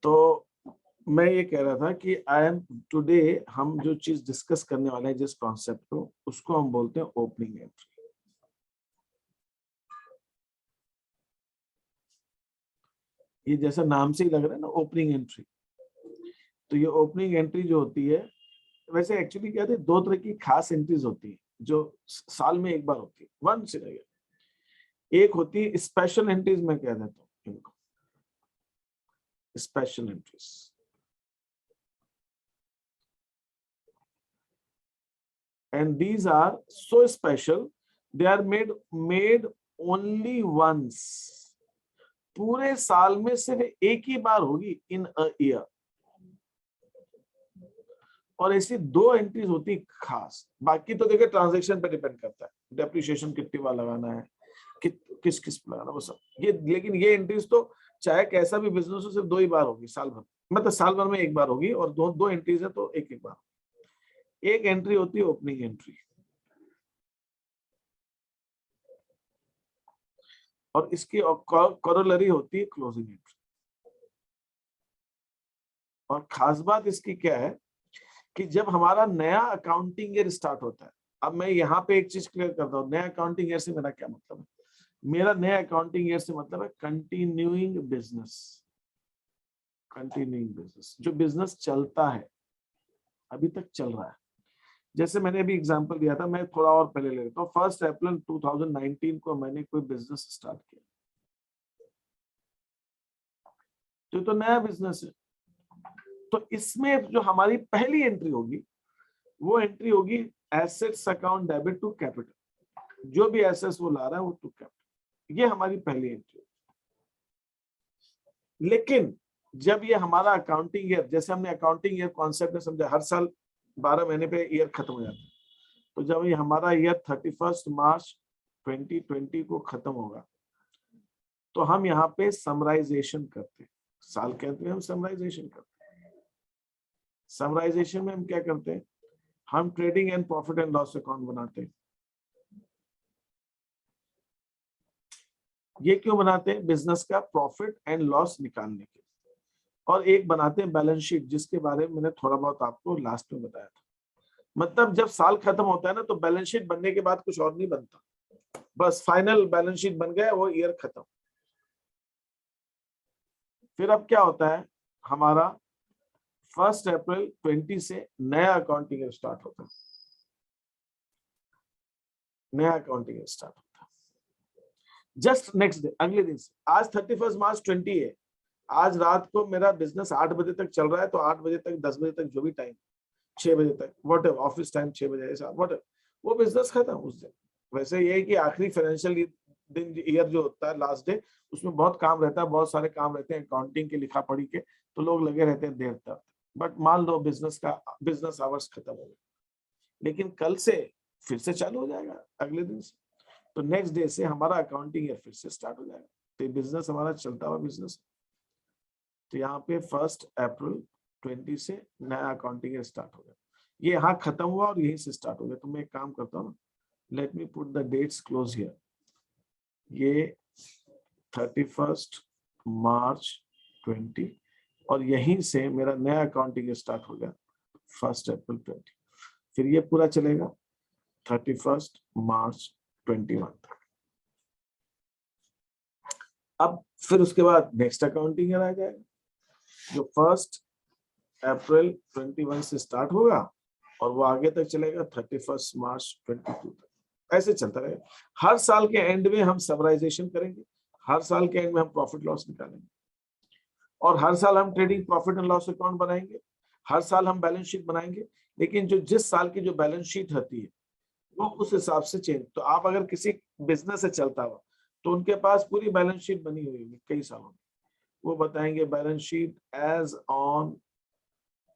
तो मैं ये कह रहा था कि आई एम टुडे हम जो चीज डिस्कस करने वाले हैं जिस कॉन्सेप्ट को, उसको हम बोलते हैं ओपनिंग एंट्री। ये जैसा नाम से ही लग रहा है ना, ओपनिंग एंट्री। तो ये ओपनिंग एंट्री जो होती है, वैसे एक्चुअली क्या है, दो तरह की खास एंट्रीज होती है जो साल में एक बार होती है, वंस इन अ ईयर। एक होती है स्पेशल एंट्रीज, मैं कह देता हूँ इनको special entries. And these are so special, they are made only once. पूरे साल में सिर्फ एक ही बार होगी इन अ ईयर। और ऐसी दो एंट्रीज होती खास, बाकी तो देखिए ट्रांजैक्शन पे डिपेंड करता है, डेप्रिसिएशन कितनी बार लगाना है, किस किस पे लगाना, वो सब ये। लेकिन ये एंट्रीज तो चाहे कैसा भी बिजनेस हो, सिर्फ दो ही बार होगी साल भर, मतलब साल भर में एक बार होगी। और दो दो एंट्रीज है तो एक एक बार। एक एंट्री होती है ओपनिंग एंट्री, और इसकी कॉरोलरी होती है क्लोजिंग एंट्री। और खास बात इसकी क्या है कि जब हमारा नया अकाउंटिंग ईयर स्टार्ट होता है, अब मैं यहाँ पे एक चीज क्लियर करता हूँ, नया अकाउंटिंग ईयर से मेरा क्या मतलब है। मेरा नया अकाउंटिंग ईयर से मतलब है कंटिन्यूइंग बिजनेस। कंटिन्यूइंग बिजनेस, जो बिजनेस चलता है, अभी तक चल रहा है। जैसे मैंने अभी एग्जांपल दिया था, मैं थोड़ा और पहले ले लेता हूँ। 1 अप्रैल 2019 को मैंने कोई बिजनेस स्टार्ट किया, तो नया बिजनेस है। तो इसमें जो हमारी पहली एंट्री होगी, वो एंट्री होगी assets account debit to capital. जो भी एसेट्स वो ला रहा है वो टू कैपिटल, ये हमारी पहली एंट्री। लेकिन जब ये हमारा अकाउंटिंग ईयर, जैसे हमने अकाउंटिंग ईयर कॉन्सेप्ट में समझा, हर साल 12 महीने पे ईयर खत्म हो जाता है। तो जब ये हमारा ईयर 31 मार्च 2020 को खत्म होगा, तो हम यहाँ पे समराइजेशन करते हैं। साल के अंत में हम समराइजेशन करते हैं। समराइजेशन में हम क्या करते हैं, हम trading and profit and loss account बनाते हैं। ये क्यों बनाते हैं, बिजनेस का प्रॉफिट एंड लॉस निकालने के। और एक बनाते हैं बैलेंस शीट, जिसके बारे में मैंने थोड़ा बहुत आपको लास्ट में बताया था। मतलब जब साल खत्म होता है ना, तो बैलेंस शीट बनने के बाद कुछ और नहीं बनता, बस फाइनल बैलेंस शीट बन गया, वो ईयर खत्म। फिर अब क्या होता है, हमारा 1 अप्रैल 20 से नया अकाउंटिंग ईयर स्टार्ट होता है। नया अकाउंटिंग ईयर स्टार्ट होता है जस्ट नेक्स्ट डे, अगले दिन से। आज 31 मार्च 20 है, आज रात को मेरा बिजनेस 8 बजे तक चल रहा है, तो 8 बजे तक 10 बजे तक जो भी टाइम, 6 बजे तक, वट एवर ऑफिस टाइम 6 बजे ऐसा वट, वो बिजनेस खत्म उस दिन। वैसे ये है कि आखिरी फाइनेंशियल दिन ईयर जो होता है, लास्ट डे, उसमें बहुत काम रहता है, बहुत सारे काम रहते हैं अकाउंटिंग के, लिखा पढ़ी के, तो लोग लगे रहते हैं देर तक। बट मान लो बिजनेस आवर्स खत्म हो गए, लेकिन कल से फिर से चालू हो जाएगा, अगले दिन से। तो नेक्स्ट डे से हमारा अकाउंटिंग ईयर फिर से स्टार्ट हो जाएगा। तो बिजनेस हमारा चलता हुआ बिजनेस। तो यहाँ पे 1 अप्रैल 20 से नया अकाउंटिंग ईयर स्टार्ट हो गया। ये यहाँ खत्म हुआ और यहीं से स्टार्ट हो गया। तो मैं एक काम करता हूँ ना, let me put the dates close here. ये 31 मार्च 20, और यहीं से मेरा नया अकाउंटिंग ईयर स्टार्ट हो गया 1 अप्रैल 20। फिर ये पूरा चलेगा 31 मार्च 21 तक। अब फिर उसके बाद नेक्स्ट अकाउंटिंग ईयर आ जाएगा, जो 1 अप्रैल 21 से स्टार्ट होगा, और वो आगे तक चलेगा 31 मार्च 22 तक। ऐसे चलता रहेगा। हर साल के एंड में हम समराइजेशन करेंगे, हर साल के एंड में हम प्रॉफिट लॉस निकालेंगे, और हर साल हम trading profit and loss account बनाएंगे, हर साल हम बैलेंस शीट बनाएंगे। लेकिन जो जिस साल की जो बैलेंस शीट होती है, वो उस हिसाब से चेंज। तो आप अगर किसी बिजनेस से चलता हुआ, तो उनके पास पूरी बैलेंस शीट बनी हुई होगी कई सालों में। वो बताएंगे बैलेंस शीट एज ऑन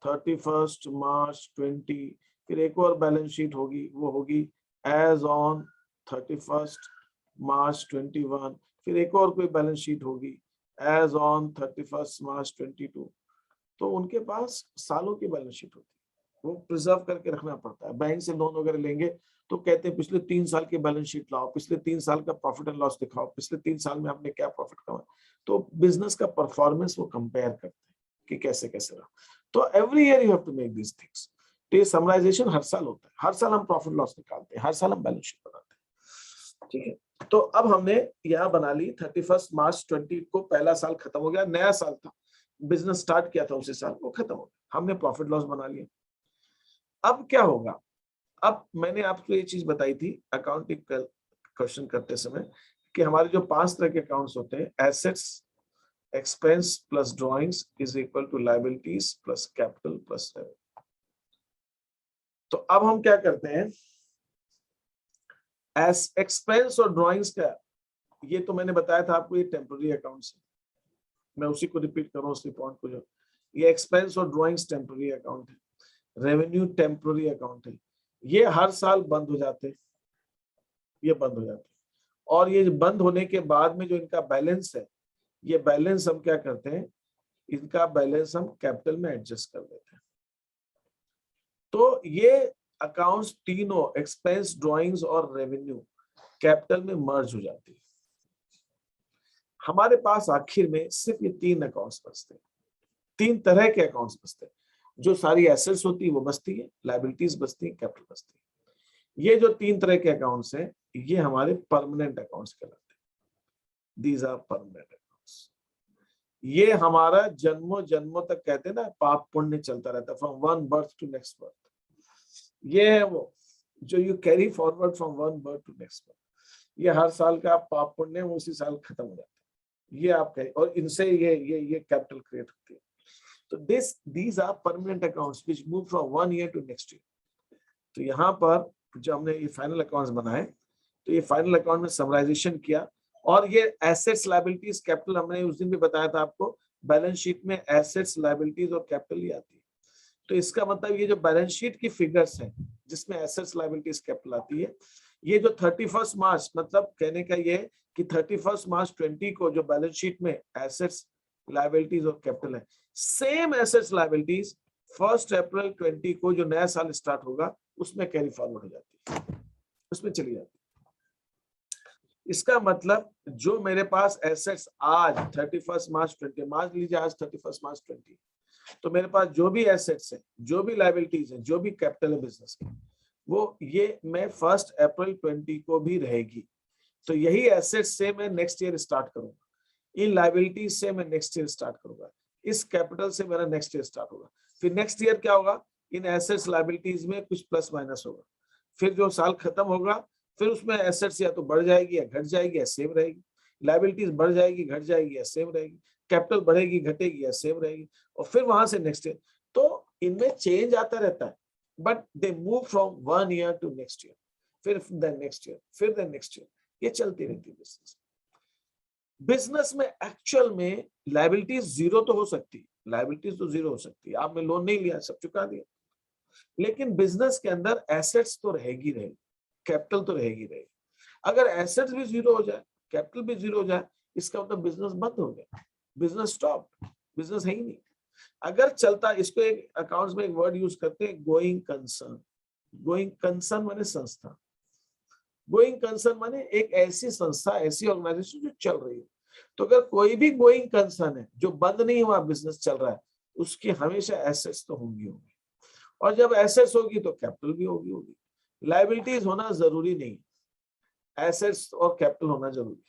31 मार्च 20। फिर एक और बैलेंस शीट होगी, वो होगी एज ऑन 31 मार्च 21। फिर एक और कोई बैलेंस शीट होगी एज ऑन 31 मार्च 22। तो उनके पास सालों की बैलेंस शीट होती है, वो प्रिजर्व करके रखना पड़ता है। बैंक से लोन वगैरह लेंगे, तो कहते हैं पिछले 3 साल की बैलेंस शीट लाओ, पिछले 3 साल का प्रॉफिट एंड लॉस दिखाओ, पिछले 3 साल में आपने क्या प्रॉफिट कमाया। तो बिजनेस का परफॉर्मेंस वो कंपेयर करते हैं कि कैसे कैसे रहा। तो every year you have to make these things. तो ये समराइजेशन हर साल होता है, हर साल हम प्रॉफिट लॉस निकालते हैं, हर साल हम बैलेंस शीट बनाते हैं, ठीक है। तो अब हमने यहाँ बना ली 31 मार्च 20 को पहला साल खत्म हो गया, नया साल था, बिजनेस स्टार्ट किया था उसी साल, वो खत्म हो गया, हमने प्रॉफिट लॉस बना लिया। अब क्या होगा, अब मैंने आपको ये चीज बताई थी अकाउंटिंग क्वेश्चन करते समय कि हमारे जो 5 तरह के अकाउंट्स होते हैं, assets, expense plus drawings is equal to liabilities plus capital plus revenue. तो अब हम क्या करते हैं, एस एक्सपेंस और ड्रॉइंग्स का, ये तो मैंने बताया था आपको, ये टेम्पररी अकाउंट्स है, मैं उसी को रिपीट कर रहा हूँ, उसी पॉइंट को। जो ये एक्सपेंस और ड्रॉइंग्स टेम्पररी अकाउंट है, रेवेन्यू टेम्पररी अकाउंट है, ये हर साल बंद हो जाते हैं, ये बंद हो जाते हैं। और ये बंद होने के बाद में जो इनका बैलेंस है, ये बैलेंस हम क्या करते हैं, इनका बैलेंस हम कैपिटल में एडजस्ट कर देते हैं। तो ये अकाउंट्स तीनों, एक्सपेंस, ड्रॉइंग्स और रेवेन्यू, कैपिटल में मर्ज हो जाती है। हमारे पास आखिर में सिर्फ ये 3 अकाउंट्स बचते हैं, 3 तरह के अकाउंट्स बचते हैं। जो सारी एसेट्स होती है वो बचती है, लायबिलिटीज बचती है, कैपिटल बचती है। ये जो 3 तरह के अकाउंट्स हैं, ये हमारे परमानेंट अकाउंट्स कहलाते हैं। These are permanent accounts. ये हमारा जन्मों जन्मों तक, कहते हैं ना, पाप पुण्य चलता रहता है, from one birth to next birth. ये है वो जो you carry forward from one birth to next birth. ये हर साल का पाप पुण्य वो उसी साल खत्म हो जाता है, ये आप कहें, और इनसे ये कैपिटल क्रिएट होती है। तो these are permanent accounts which move from one year to next year. तो यहाँ पर जो हमने ये फाइनल अकाउंट्स बनाए, तो ये फाइनल अकाउंट में समराइजेशन किया, और ये एसेट्स, लायबिलिटीज, कैपिटल, हमने उस दिन भी बताया था आपको, बैलेंस शीट में एसेट्स, लायबिलिटीज और कैपिटल ही आती है। तो इसका मतलब ये जो बैलेंस शीट की फिगर्स हैं, जिसमें एसेट्स, लायबिलिटीज, कैपिटल आती है, ये जो 31 मार्च, मतलब कहने का ये कि 31 मार्च 20 को जो बैलेंस शीट में एसेट्स, लायबिलिटीज और कैपिटल है, सेम एसेट्स, लायबिलिटीज 1 अप्रैल 20 को जो नया साल स्टार्ट होगा उसमें कैरी फॉरवर्ड हो जाती है, उसमें चली जाती है। इसका मतलब जो मेरे पास एसेट्स आज 31 मार्च 20, मान लीजिए आज 31 मार्च 20, तो मेरे पास जो भी एसेट्स है, जो भी लायबिलिटीज है, जो भी कैपिटल है बिजनेस की, वो ये मैं 1 अप्रैल 20 को भी रहेगी। तो यही एसेट्स से मैं नेक्स्ट ईयर स्टार्ट करूंगा, इन लायबिलिटीज से मैं नेक्स्ट ईयर स्टार्ट करूंगा, इस कैपिटल से मेरा नेक्स्ट ईयर स्टार्ट होगा। फिर नेक्स्ट ईयर क्या होगा, इन एसेट्स, लायबिलिटीज में कुछ प्लस माइनस होगा। फिर जो साल खत्म होगा, फिर उसमें एसेट्स या तो बढ़ जाएगी या घट जाएगी या सेम रहेगी, लायबिलिटीज बढ़ जाएगी, घट जाएगी या सेम रहेगी, कैपिटल बढ़ेगी, घटेगी या सेम रहेगी, और फिर वहां से नेक्स्ट ईयर। तो इनमें चेंज आता रहता है, but they move from one year to next year, फिर देन नेक्स्ट ईयर, फिर देन नेक्स्ट ईयर, ये चलती रहती है बिजनेस। बिजनेस में एक्चुअल में लायबिलिटीज जीरो तो हो सकती है, लायबिलिटीज तो जीरो हो सकती है, आपने लोन नहीं लिया, सब चुका दिया, लेकिन बिजनेस के अंदर एसेट्स तो रहेगी, कैपिटल तो रहेगी। अगर एसेट्स भी जीरो हो जाए, कैपिटल भी जीरो हो जाए, इसका मतलब बिजनेस बंद हो गया, बिजनेस स्टॉप, बिजनेस है ही नहीं। अगर चलता, इसको एक अकाउंट्स में एक वर्ड यूज करते हैं, गोइंग कंसर्न। गोइंग कंसर्न माने संस्था, गोइंग कंसर्न माने एक ऐसी संस्था, ऐसी ऑर्गेनाइजेशन जो चल रही है। तो अगर कोई भी गोइंग कंसर्न है, जो बंद नहीं हुआ, बिजनेस चल रहा है, उसकी हमेशा एसेट्स तो होंगी, और जब एसेट्स होगी तो कैपिटल भी होगी। लायबिलिटीज होना जरूरी नहीं, एसेट्स और कैपिटल होना जरूरी।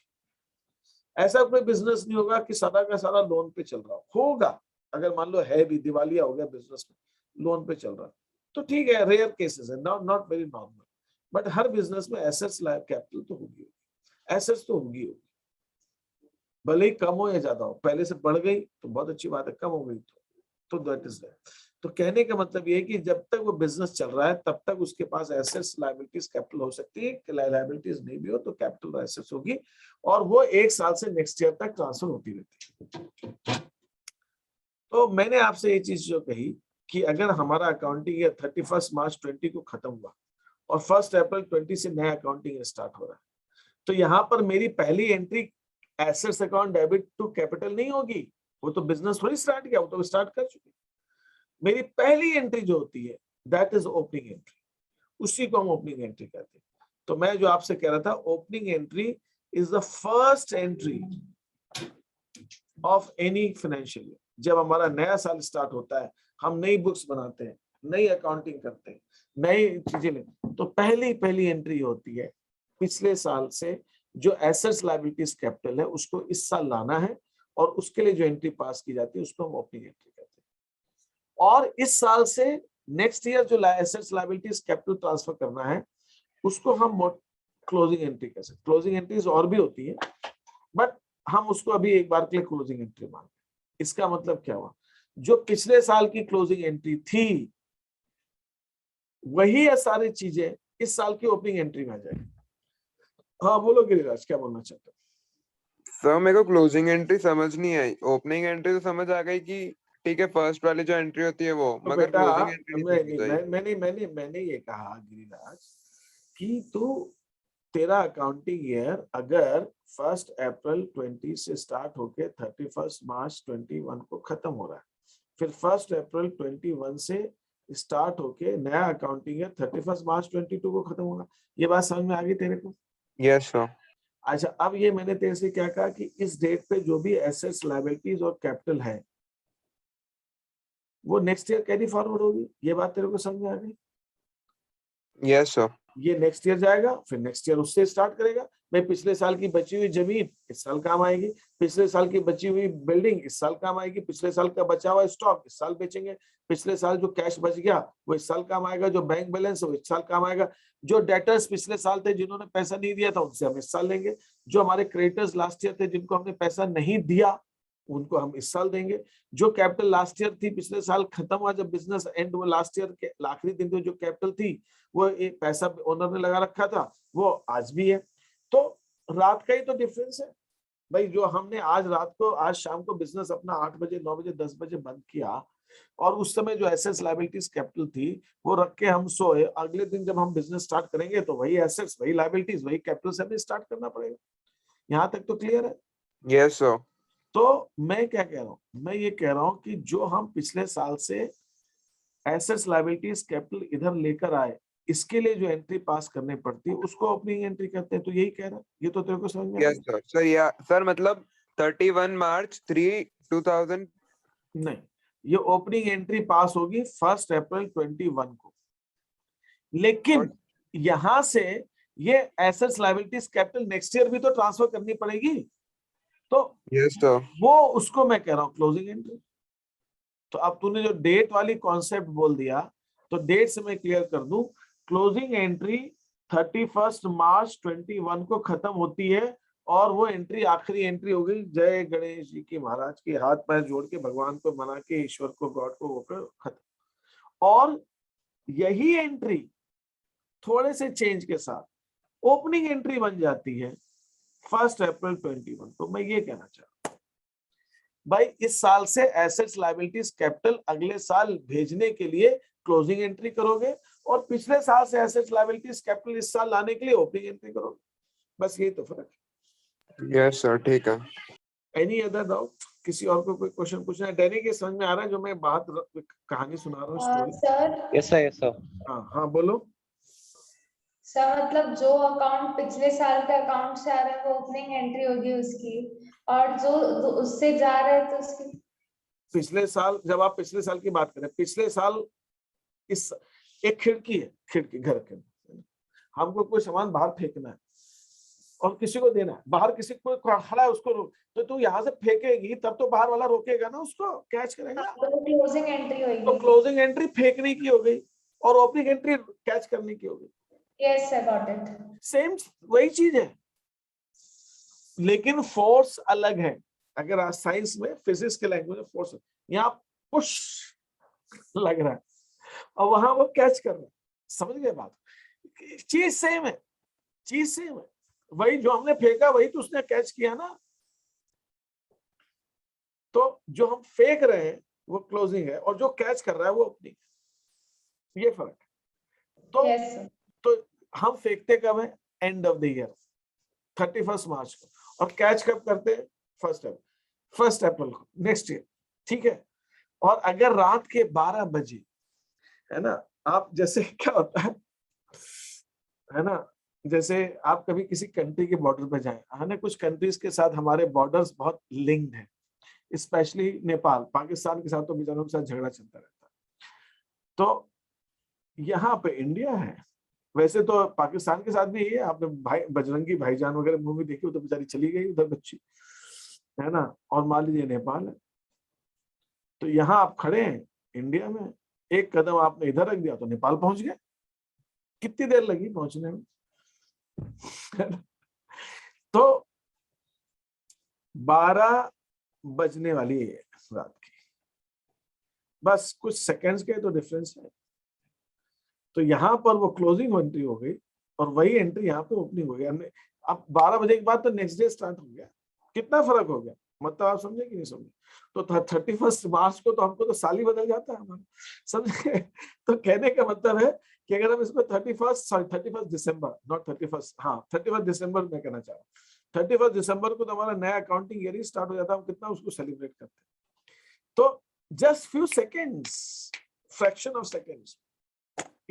ऐसा कोई बिजनेस नहीं होगा कि सारा का सारा लोन पे चल रहा होगा। अगर मान लो है भी, दिवालिया हो गया बिजनेस में, लोन पे चल रहा, तो ठीक है, रेयर केसेस है, not very normal, but her business में एसेट्स, कैपिटल तो होगी, एसेट्स तो होगी, भले ही कम हो या ज्यादा हो। पहले से बढ़ गई तो बहुत अच्छी बात है, कम हो गई तो दैट इज दैट। तो कहने का मतलब ये है कि जब तक वो बिजनेस चल रहा है, तब तक उसके पास एसेट्स, लायबिलिटीज, कैपिटल हो सकती है। लायबिलिटीज नहीं भी हो तो कैपिटल और एसेट्स होगी, और वो एक साल से नेक्स्ट ईयर तक ट्रांसफर होती रहती है। तो मैंने आपसे ये चीज जो कही कि अगर हमारा अकाउंटिंग ईयर 31 मार्च 20 को खत्म हुआ और 1 अप्रैल 20 से नया अकाउंटिंग ईयर स्टार्ट हो रहा है, तो यहाँ पर मेरी पहली entry assets account debit to capital नहीं होगी, वो तो बिजनेस थोड़ी स्टार्ट किया, वो तो स्टार्ट कर चुकी। मेरी पहली एंट्री जो होती है दैट इज ओपनिंग एंट्री, उसी को हम ओपनिंग एंट्री कहते हैं। तो मैं जो आपसे कह रहा था, opening entry is the first entry of any financial year. जब हमारा नया साल स्टार्ट होता है, हम नई बुक्स बनाते हैं, नई अकाउंटिंग करते हैं, नई चीजें लेते, तो पहली एंट्री होती है पिछले साल से जो एसेट्स लायबिलिटीज कैपिटल है उसको इस साल लाना है, और उसके लिए जो एंट्री पास की जाती है उसको हम ओपनिंग एंट्री कहते हैं। और इस साल से नेक्स्ट ईयर जो एसेट्स लायबिलिटीज कैपिटल ट्रांसफर करना है उसको हम क्लोजिंग एंट्री कह सकते हैं। क्लोजिंग एंट्रीज और भी होती है, बट हम उसको अभी एक बार के लिए क्लोजिंग एंट्री मानते हैं। इसका मतलब क्या हुआ, जो पिछले साल की क्लोजिंग एंट्री थी वही है सारी चीजें इस साल की ओपनिंग एंट्री में आ जाएगी। हाँ बोलो गिरिराज, क्या बोलना चाहते हो? सर मेरे को क्लोजिंग एंट्री समझ नहीं आई, ओपनिंग एंट्री तो समझ आ गई कि ठीक है फर्स्ट वाली जो एंट्री होती है वो, तो मगर बेटा क्लोजिंग एंट्री नहीं समझ आई। मैंने ये कहा गिरिराज कि तू, तेरा अकाउंटिंग ईयर अगर 1 अप्रैल 20 से स्टार्ट होके 31 मार्च 21 को खत्म हो रहा है, फिर 1 अप्रैल 21 से स्टार्ट होके नया अकाउंटिंग ईयर 31 मार्च 22 को खत्म होगा। ये बात समझ में आ गई तेरे को? Yes sir. अच्छा, अब ये मैंने तेरे से क्या कहा कि इस डेट पे जो भी एसेट्स लायबिलिटीज और कैपिटल है वो नेक्स्ट ईयर कैरी फॉरवर्ड होगी। ये बात तेरे को समझ में आ गई? Yes sir. ये नेक्स्ट ईयर जाएगा, फिर नेक्स्ट ईयर उससे स्टार्ट करेगा। मैं पिछले साल की बची हुई जमीन इस साल काम आएगी, पिछले साल की बची हुई बिल्डिंग इस साल काम आएगी, पिछले साल का बचा हुआ स्टॉक इस साल बेचेंगे, पिछले साल जो कैश बच गया वो इस साल काम आएगा, जो बैंक बैलेंस है वो इस साल काम आएगा, जो डेटर्स पिछले साल थे जिन्होंने पैसा नहीं दिया था उनसे हम इस साल लेंगे, जो हमारे क्रेडिटर्स लास्ट ईयर थे जिनको हमने पैसा नहीं दिया उनको हम इस साल देंगे, जो कैपिटल लास्ट ईयर थी पिछले साल खत्म हुआ जब बिजनेस एंड, वो लास्ट ईयर के आखिरी दिन में जो कैपिटल थी वो एक पैसा ओनर ने लगा रखा था वो आज भी है। तो रात का ही तो डिफरेंस है भाई। जो हमने आज रात को, आज शाम को बिजनेस अपना 8 बजे 9 बजे 10 बजे बंद किया, और उस समय जो एसेट्स लायबिलिटीज कैपिटल थी वो रख के हम सोए, अगले दिन जब हम बिजनेस स्टार्ट करेंगे तो वही एसेट्स वही लायबिलिटीज वही कैपिटल से हमें स्टार्ट करना पड़ेगा। यहाँ तक तो क्लियर है? Yes sir. तो मैं क्या कह रहा हूँ, मैं ये कह रहा हूँ कि जो हम पिछले साल से एसेट्स लायबिलिटीज कैपिटल इधर लेकर आए इसके लिए जो एंट्री पास करनी पड़ती है उसको ओपनिंग एंट्री कहते हैं। तो यही कह रहा है, ये तो तेरे को समझ में आ यस सर। सर या सर मतलब 31 मार्च 3 2000। नहीं, ये ओपनिंग एंट्री पास होगी 1 अप्रैल 21 को, लेकिन यहां से ये assets liabilities capital next year भी तो ट्रांसफर करनी पड़ेगी, तो यस सर। वो उसको मैं कह रहा हूँ क्लोजिंग एंट्री। तो अब तूने जो डेट वाली कॉन्सेप्ट बोल दिया, तो डेट से मैं क्लियर कर दूं, क्लोजिंग एंट्री 31 मार्च 21 को खत्म होती है, और वो एंट्री आखिरी एंट्री हो गई। जय गणेश जी की महाराज के हाथ पैर जोड़ के भगवान को मना के ईश्वर को गॉड को होकर खत्म। और यही एंट्री थोड़े से चेंज के साथ ओपनिंग एंट्री बन जाती है 1 अप्रैल 21। तो मैं ये कहना चाह रहा हूं भाई, इस साल से एसेट्स लायबिलिटीज कैपिटल अगले साल भेजने के लिए क्लोजिंग एंट्री करोगे, और पिछले साल से एसेट्स लायबिलिटीज कैपिटल इस साल लाने के लिए ओपनिंग एंट्री करोगे। बस यही तो फर्क है। यस सर ठीक है। Any other doubt? किसी और को कोई क्वेश्चन पूछना है? डैनी के समझ में आ रहा है जो मैं बात कहानी सुना रहा हूँ, story? Sir yes sir, yes sir. हाँ हाँ बोलो। सर मतलब जो अकाउंट पिछले साल के अकाउंट से आ रहा है वो ओपनिंग एंट्री होगी उसकी, और जो उससे जा रहा है तो उसकी पिछले साल, जब आप पिछले साल की बात करें, पिछले साल इस एक खिड़की है, खिड़की घर के, हमको कोई सामान बाहर फेंकना है और किसी को देना है, बाहर किसी को खड़ा है उसको तो तू यहाँ से फेंकेगी तब तो बाहर वाला रोकेगा ना, उसको कैच करेगा। तो क्लोजिंग एंट्री होगी। तो क्लोजिंग एंट्री फेंकने की हो गई और ओपनिंग एंट्री कैच करने की हो गई। Yes sir, got it. Same वही चीज है, लेकिन फोर्स अलग है। अगर आज साइंस में, फिजिक्स के लैंग्वेज में फोर्स, यहाँ पुश लग रहा है और वहां वो कैच कर रहा है। समझ गए बात? चीज सेम है, चीज सेम है। वही जो हमने फेंका वही तो उसने कैच किया ना। तो जो हम फेंक रहे हैं वो क्लोजिंग है और जो कैच कर रहा है वो ओपनिंग है। ये फर्क है। तो यस सर। तो हम फेंकते कब है? एंड ऑफ द ईयर 31 मार्च को, और कैच कब करते हैं? 1 अप्रैल को नेक्स्ट ईयर। ठीक है। और अगर रात के 12 बजे, है ना, आप जैसे क्या होता है है ना। जैसे आप कभी किसी कंट्री के बॉर्डर पे जाएं, है ना, कुछ कंट्रीज के साथ हमारे बॉर्डर्स बहुत लिंक्ड हैं, स्पेशली नेपाल, पाकिस्तान के साथ तो बेचारों के साथ झगड़ा चलता रहता है। तो यहाँ पे इंडिया है, वैसे तो पाकिस्तान के साथ भी है। आपने भाई बजरंगी भाईजान वगैरह मूवी देखी हो, तो बेचारी चली गई उधर बच्ची, है ना। और मान लीजिए नेपाल है, तो यहाँ आप खड़े हैं इंडिया में, एक कदम आपने इधर रख दिया तो नेपाल पहुंच गए। कितनी देर लगी पहुंचने में? तो 12 बजने वाली है रात की, बस कुछ सेकंड्स के तो डिफरेंस है। तो यहाँ पर वो क्लोजिंग एंट्री हो गई और वही एंट्री यहाँ पे ओपनिंग हो गई। हमने अब 12 बजे के बाद तो नेक्स्ट डे स्टार्ट हो गया। कितना फर्क हो गया, मतलब आप समझे कि नहीं समझे? तो 31 मार्च को तो हमको तो साल ही बदल जाता है हमारा, समझे? तो कहने का मतलब है कि अगर हम इसको 31 दिसंबर, नॉट 31, हाँ 31 दिसंबर में कहना चाह रहा हूँ, 31 दिसंबर को तो हमारा नया अकाउंटिंग ईयर ही स्टार्ट हो जाता है। हम कितना उसको सेलिब्रेट करते हैं। तो just few seconds, fraction of seconds,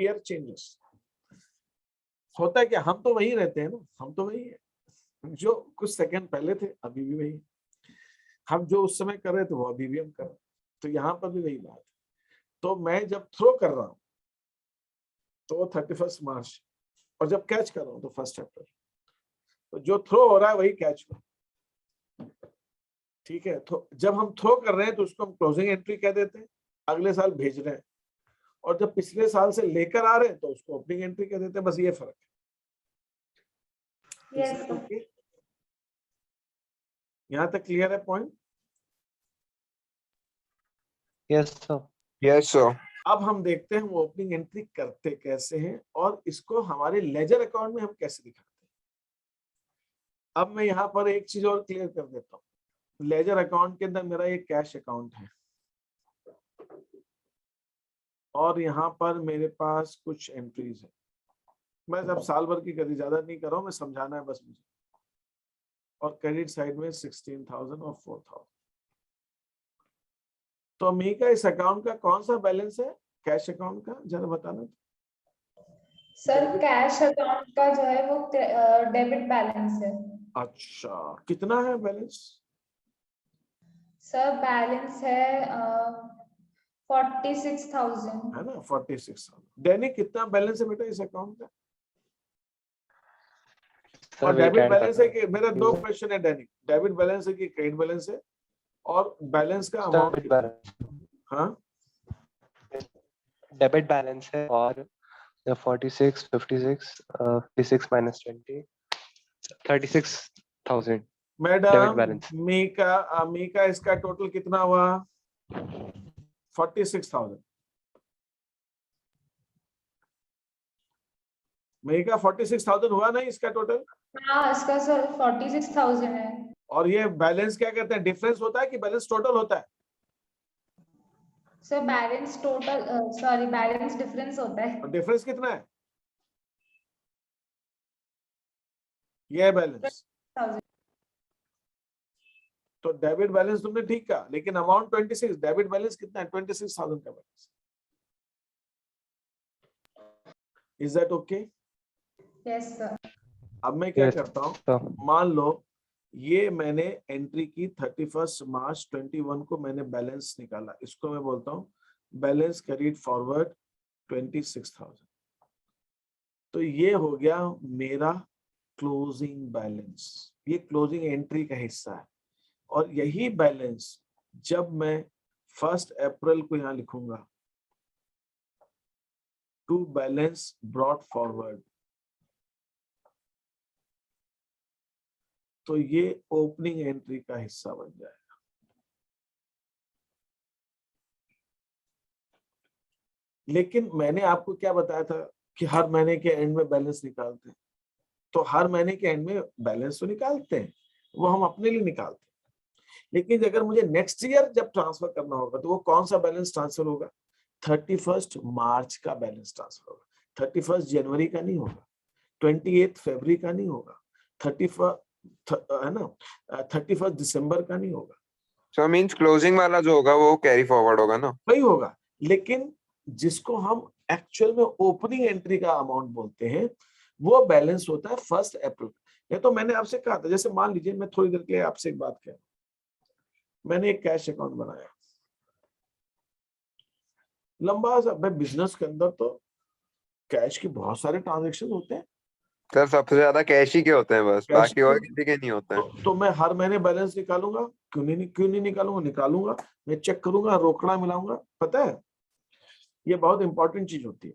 year changes होता है कि हम तो वही रहते हैं ना, हम तो वही है जो कुछ सेकंड पहले थे, अभी भी वही। हम जो उस समय कर रहे थे वो अभी भी हम कर रहे हैं। तो यहाँ पर भी वही बात है। तो मैं जब थ्रो कर रहा हूं तो वो 31 मार्च, और जब कैच कर रहा हूं तो 1 अप्रैल। तो जो थ्रो हो रहा है वही कैच हो, ठीक है। तो जब हम थ्रो कर रहे हैं तो उसको हम क्लोजिंग एंट्री कह देते हैं, अगले साल भेज रहे हैं। और जब पिछले साल से लेकर आ रहे हैं तो उसको ओपनिंग एंट्री कह देते हैं। बस ये फर्क है। Yes, sir. ओके, यहाँ तक क्लियर है point? Yes, sir. Yes sir. अब हम देखते हैं वो ओपनिंग एंट्री करते कैसे हैं और इसको हमारे लेजर अकाउंट में हम कैसे दिखाते हैं। अब मैं यहाँ पर एक चीज और क्लियर कर देता हूँ। लेजर अकाउंट के अंदर मेरा एक कैश अकाउंट है और यहाँ पर मेरे पास कुछ एंट्रीज है। मैं जब साल भर की करी, ज्यादा नहीं कर रहा हूँ, मैं समझाना है बस मुझे। और क्रेडिट साइड में 16,000 और 4,000। तो अमी का इस अकाउंट का कौन सा बैलेंस है, कैश अकाउंट का, जरा बताना। सर कैश अकाउंट का जो है वो डेबिट बैलेंस है। अच्छा, कितना है बैलेंस? सर बैलेंस है 46,000। है ना, 46,000। दैनिक कितना बैलेंस है बेटा इस अकाउंट का? और Sir, डेबिट wait, बैलेंस है कि, मेरा दो Sir, क्वेश्चन है, दैनिक डेबिट बैलेंस है कि क्रेडिट बैलेंस है, और बैलेंस का अमाउंट debit कितना? balance. हाँ, Debit balance है और the 46, 56, 56 minus 20, 36,000 debit madam balance. Mika इसका टोटल कितना हुआ? 46,000। मीका 46,000 हुआ नहीं इसका टोटल? हाँ इसका सर 46,000 है। और ये बैलेंस क्या कहते हैं, डिफरेंस होता है कि बैलेंस टोटल होता है? Sir balance total, sorry balance difference होता है। और डिफरेंस कितना है? ये है बैलेंस। 1000। तो डेबिट बैलेंस तुमने ठीक कहा, लेकिन अमाउंट 26, डेबिट बैलेंस कितना है? 26,000 का balance. Is that okay? Yes sir. अब मैं क्या Yes, करता हूँ, sir. मान लो ये मैंने एंट्री की 31 मार्च 21 को मैंने बैलेंस निकाला, इसको मैं बोलता हूँ बैलेंस कैरीड फॉरवर्ड 26,000। तो ये हो गया मेरा क्लोजिंग बैलेंस, ये क्लोजिंग एंट्री का हिस्सा है। और यही बैलेंस जब मैं 1 अप्रैल को यहां लिखूंगा, टू बैलेंस ब्रॉट फॉरवर्ड, तो ये ओपनिंग एंट्री का हिस्सा बन जाएगा। लेकिन मैंने आपको क्या बताया था कि हर महीने के एंड में बैलेंस निकालते हैं। तो हर महीने के एंड में बैलेंस तो निकालते हैं, वो हम अपने लिए निकालते हैं। लेकिन अगर मुझे नेक्स्ट ईयर जब ट्रांसफर करना होगा तो वो कौन सा बैलेंस ट्रांसफर होगा? 31 मार्च का बैलेंस ट्रांसफर होगा। 31 जनवरी का नहीं होगा, 28 फरवरी का नहीं होगा, 31 है ना, 31 दिसंबर का नहीं होगा, सो मींस क्लोजिंग वाला जो होगा वो कैरी फॉरवर्ड होगा ना? वही होगा। लेकिन जिसको हम एक्चुअल में ओपनिंग एंट्री का अमाउंट बोलते हैं वो बैलेंस होता है 1 अप्रैल। ये तो मैंने आपसे कहा था, जैसे मान लीजिए मैं थोड़ी देर के लिए आपसे एक बात कह, मैंने एक कैश अकाउंट बनाया लंबा सा। भाई बिजनेस के अंदर तो कैश के बहुत सारे ट्रांजेक्शन होते हैं। सर सबसे ज्यादा कैश ही के होते हैं बस, कैश बाकी और किसी के नहीं होते हैं। तो मैं हर महीने बैलेंस निकालूंगा, क्यों नहीं निकालूंगा, निकालूंगा, मैं चेक करूंगा, रोकड़ा मिलाऊंगा। पता है ये बहुत इंपॉर्टेंट चीज होती है।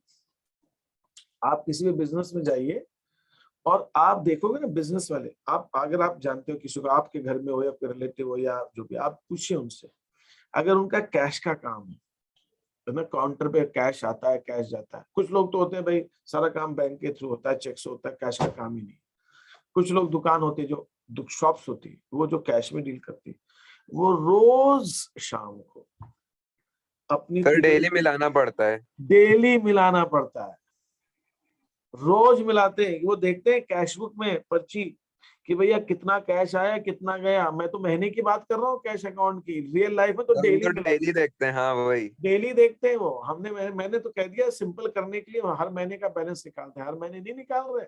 आप किसी भी बिजनेस में जाइए और आप देखोगे ना, बिजनेस वाले, आप अगर आप जानते हो किसी को, आपके घर में हो या कोई रिलेटिव हो या जो भी, आप पूछिए उनसे, अगर उनका कैश का काम है ना, काउंटर पे कैश आता है कैश जाता है। कुछ लोग तो होते हैं भाई सारा काम बैंक के थ्रू होता है, चेक से होता है, कैश का काम ही नहीं। कुछ लोग दुकान होते हैं, जो शॉप्स होती है, वो जो कैश में डील करती है, वो रोज शाम को अपनी सर डेली मिलाना पड़ता है। डेली मिलाना पड़ता है। रोज मिलाते हैं, वो देखते हैं कैश बुक में पर्ची कि भैया कितना कैश आया कितना गया। मैं तो महीने की बात कर रहा हूँ कैश अकाउंट की, रियल लाइफ में तो सर हम डेली तो डेली देखते हैं, हाँ वही। डेली देखते हैं वो। मैंने तो कह दिया सिंपल करने के लिए हर महीने का बैलेंस निकालते हैं। हर महीने नहीं निकाल रहे,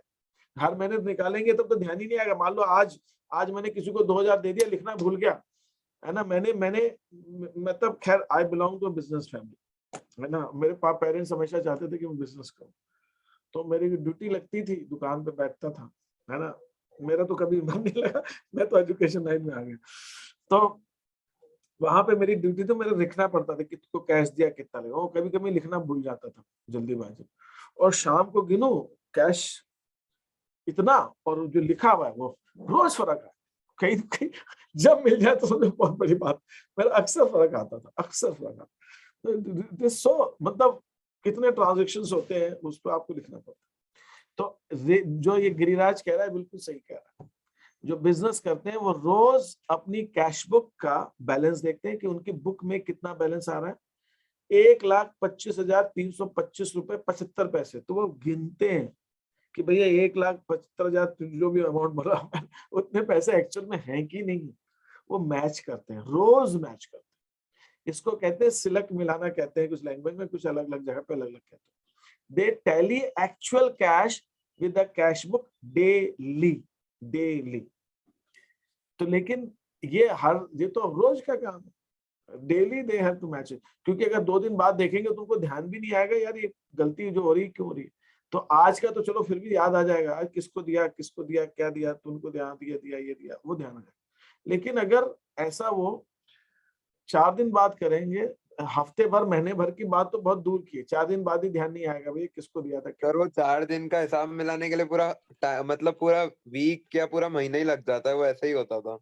हर महीने निकालेंगे तब तो ध्यान ही नहीं आएगा। मान लो आज आज मैंने किसी को 2000 दे दिया, लिखना भूल गया, है ना। मैंने मैंने मतलब खैर I belong to business family, है ना। मेरे पापा पेरेंट्स हमेशा चाहते थे कि मैं बिजनेस करूं, तो मेरी ड्यूटी लगती थी, दुकान पे बैठता था, है ना। मेरा तो कभी मन नहीं लगा, मैं तो एजुकेशन लाइन में आ गया। तो वहां पे मेरी ड्यूटी तो मेरे लिखना पड़ता था कि तुमको कैश दिया कितना लगा। वो कभी कभी लिखना भूल जाता था जल्दीबाजी, और शाम को गिनो कैश इतना, और जो लिखा हुआ है वो रोज फर्क है। कहीं कहीं जब मिल जाए तो समझो बहुत बड़ी बात। मेरा अक्सर फर्क आता था, अक्सर फर्क आता। तो सो मतलब कितने ट्रांजेक्शंस होते हैं उस पर आपको लिखना पड़ता है। तो जो ये गिरिराज कह रहा है बिल्कुल सही कह रहा है। जो बिजनेस करते हैं वो रोज अपनी कैश बुक का बैलेंस देखते हैं कि उनकी बुक में कितना बैलेंस आ रहा है। 1,25,325 रुपए 75 पैसे, तो वो गिनते हैं कि भैया 1,75,000 जो भी अमाउंट भरा उतने पैसे एक्चुअल में है कि नहीं। वो मैच करते हैं, रोज मैच करते हैं। इसको कहते हैं सिलेक्ट मिलाना कहते हैं, कुछ लैंग्वेज में, कुछ अलग अलग जगह पे अलग अलग कहते हैं। They tally actual cash with the cash book daily, daily. तो लेकिन ये तो रोज का काम है, daily they have to match it. क्योंकि अगर 2 दिन बाद देखेंगे तो उनको ध्यान भी नहीं आएगा यार ये गलती जो हो रही क्यों हो रही है। तो आज का तो चलो फिर भी याद आ जाएगा, आज किसको दिया क्या दिया, तुमको ध्यान दिया ये दिया, वो ध्यान आ जाएगा। लेकिन अगर ऐसा वो 4 दिन बाद करेंगे, हफ्ते भर महीने भर की बात तो बहुत दूर की है, 4 दिन बाद ही ध्यान नहीं आएगा भैया किसको दिया था क्या। सर वो 4 दिन का हिसाब मिलाने के लिए पूरा मतलब पूरा वीक या पूरा महीना ही लग जाता है, वो ऐसे ही होता था।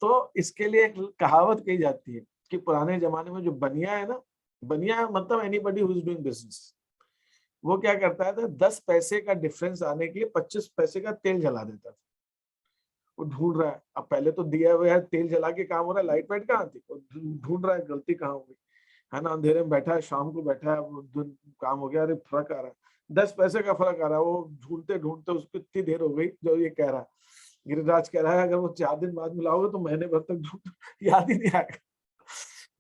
तो इसके लिए एक कहावत कही जाती है कि पुराने जमाने में जो बनिया है ना, बनिया मतलब anybody who is doing business, वो क्या करता है था, 10 पैसे का डिफरेंस आने के लिए 25 पैसे का तेल जला देता था। वो ढूंढ रहा है, अब पहले तो दिया हुआ है तेल जला के काम हो रहा है, लाइट वाइट कहाँ थी, वो ढूंढ रहा है गलती कहाँ हो गई, है ना। अंधेरे में बैठा है, शाम को बैठा है, वो काम हो गया, अरे फर्क आ रहा है, 10 पैसे का फर्क आ रहा है। वो ढूंढते ढूंढते उसको इतनी देर हो गई, जो ये कह रहा है, गिरिराज कह रहा है, अगर वो 4 दिन बाद मिलाओगे तो महीने भर तक ढूंढ याद ही नहीं आएगा।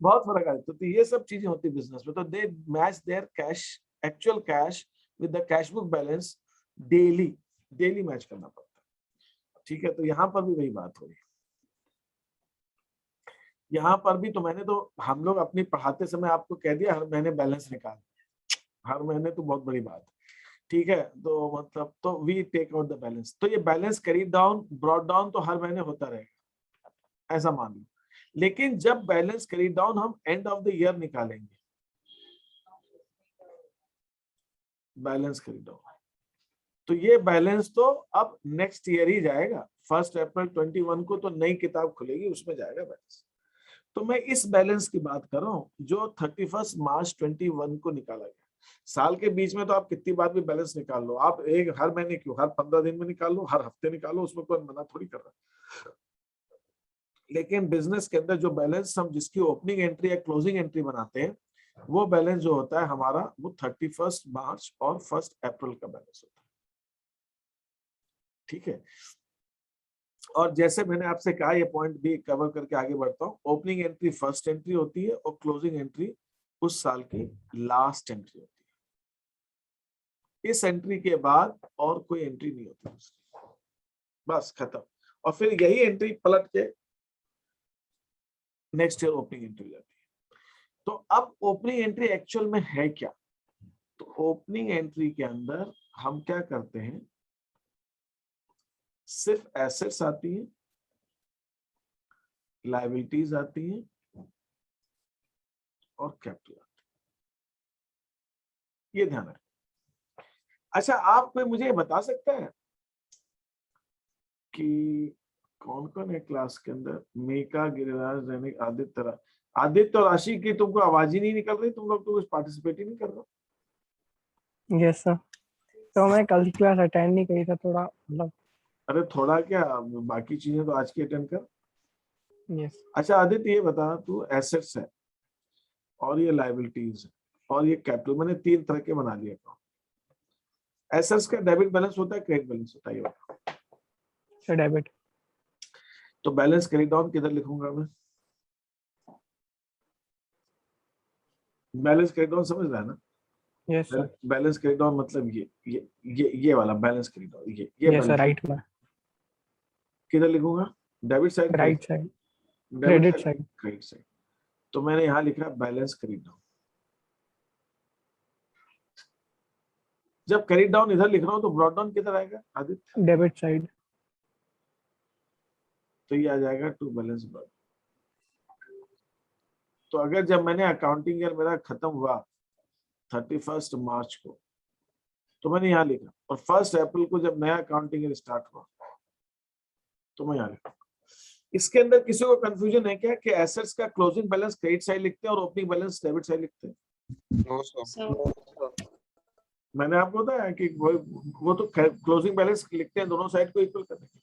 बहुत फर्क आ जाता है। तो ये सब चीजें होती है बिजनेस में। तो they match their cash, actual cash with the cash book balance daily, daily match करना पड़ता है। ठीक है, तो यहाँ पर भी वही बात हो रही है। यहाँ पर भी तो मैंने तो, हम लोग अपनी पढ़ाते समय आपको कह दिया हर महीने बैलेंस निकाल, हर महीने तो बहुत बड़ी बात है। ठीक है, तो मतलब तो we take out the balance. तो ये बैलेंस करी डाउन ब्रॉट डाउन तो हर महीने होता रहेगा, ऐसा मान लो। लेकिन जब बैलेंस करी डाउन हम एंड ऑफ द ईयर निकालेंगे, बैलेंस करी डाउन, तो ये बैलेंस तो अब नेक्स्ट ईयर ही जाएगा। 1 अप्रैल 21 को तो नई किताब खुलेगी, उसमें जाएगा बैलेंस। तो मैं इस बैलेंस की बात कर रहा हूँ जो 31 मार्च 21 को निकाला गया। साल के बीच में तो आप कितनी बार भी बैलेंस निकाल लो, आप एक हर महीने क्यों, हर 15 दिन में निकाल लो, हर हफ्ते निकालो, उसमें कोई मना थोड़ी कर रहा है। लेकिन बिजनेस के अंदर जो बैलेंस हम जिसकी ओपनिंग एंट्री या क्लोजिंग एंट्री बनाते हैं, वो बैलेंस जो होता है हमारा, वो 31 मार्च और 1 अप्रैल का बैलेंस होता है। ठीक है, और जैसे मैंने आपसे कहा, ये पॉइंट भी कवर करके आगे बढ़ता हूँ। ओपनिंग एंट्री फर्स्ट एंट्री होती है और क्लोजिंग एंट्री उस साल की लास्ट एंट्री होती है। इस एंट्री के बाद और कोई एंट्री नहीं होती उसकी, बस खत्म। और फिर यही एंट्री पलट के नेक्स्ट ईयर ओपनिंग एंट्री हो जाती है। तो अब ओपनिंग एंट्री एक्चुअल में है क्या? तो ओपनिंग एंट्री के अंदर हम क्या करते हैं, सिर्फ एसेट्स आती है, लायबिलिटीज आती है और कैपिटल आती है, ये ध्यान रखें। अच्छा, आप कोई मुझे बता सकता है कि कौन कौन है क्लास के अंदर? मेका, गिरिराज, दैनिक, आदित्य, आदित्य और राशि की तुमको आवाज ही नहीं निकल रही, तुम लोग तो कुछ पार्टिसिपेट ही नहीं कर रहे। यस सर, तो मैं कल की क्लास अटेंड नहीं करी था, थोड़ा मतलब। अरे थोड़ा क्या, बाकी चीजें तो आज की अटेंड कर। यस। अच्छा आदित्य, ये बता, तू एसेट्स है और ये लायबिलिटीज है और ये कैपिटल, मैंने 3 तरह के बना लिए अकाउंट। एसेट्स का डेबिट बैलेंस होता है, क्रेडिट बैलेंस होता है, ये बता। Sir debit. तो बैलेंस क्रेडिट डाउन किधर लिखूंगा मैं? बैलेंस क्रेडिट डाउन समझ रहा है ना? Yes sir. Balance credit down मतलब ये वाला बैलेंस क्रेडिट डाउन, ये यस सर, राइट में। किधर लिखूंगा? Debit side, right side, debit credit side. Credit side. तो मैंने यहाँ लिखा बैलेंस क्रेडिट डाउन। जब क्रेडिट डाउन इधर लिख रहा हूँ तो ब्रॉड डाउन किधर आएगा आदित्य? Debit side. तो ये आ जाएगा टू बैलेंस ब्रॉड। तो अगर जब मैंने अकाउंटिंग ईयर मेरा खत्म हुआ 31 मार्च को, तो मैंने यहाँ लिखा, और 1 अप्रैल को जब नया अकाउंटिंग ईयर स्टार्ट हुआ तो मैं यहाँ लिखा। इसके अंदर किसी को कंफ्यूजन है क्या कि एसेट्स का क्लोजिंग बैलेंस क्रेडिट साइड लिखते हैं और ओपनिंग बैलेंस डेबिट साइड लिखते हैं? नो सर, मैंने आपको बताया कि वो तो क्लोजिंग बैलेंस लिखते हैं दोनों साइड को इक्वल करने के।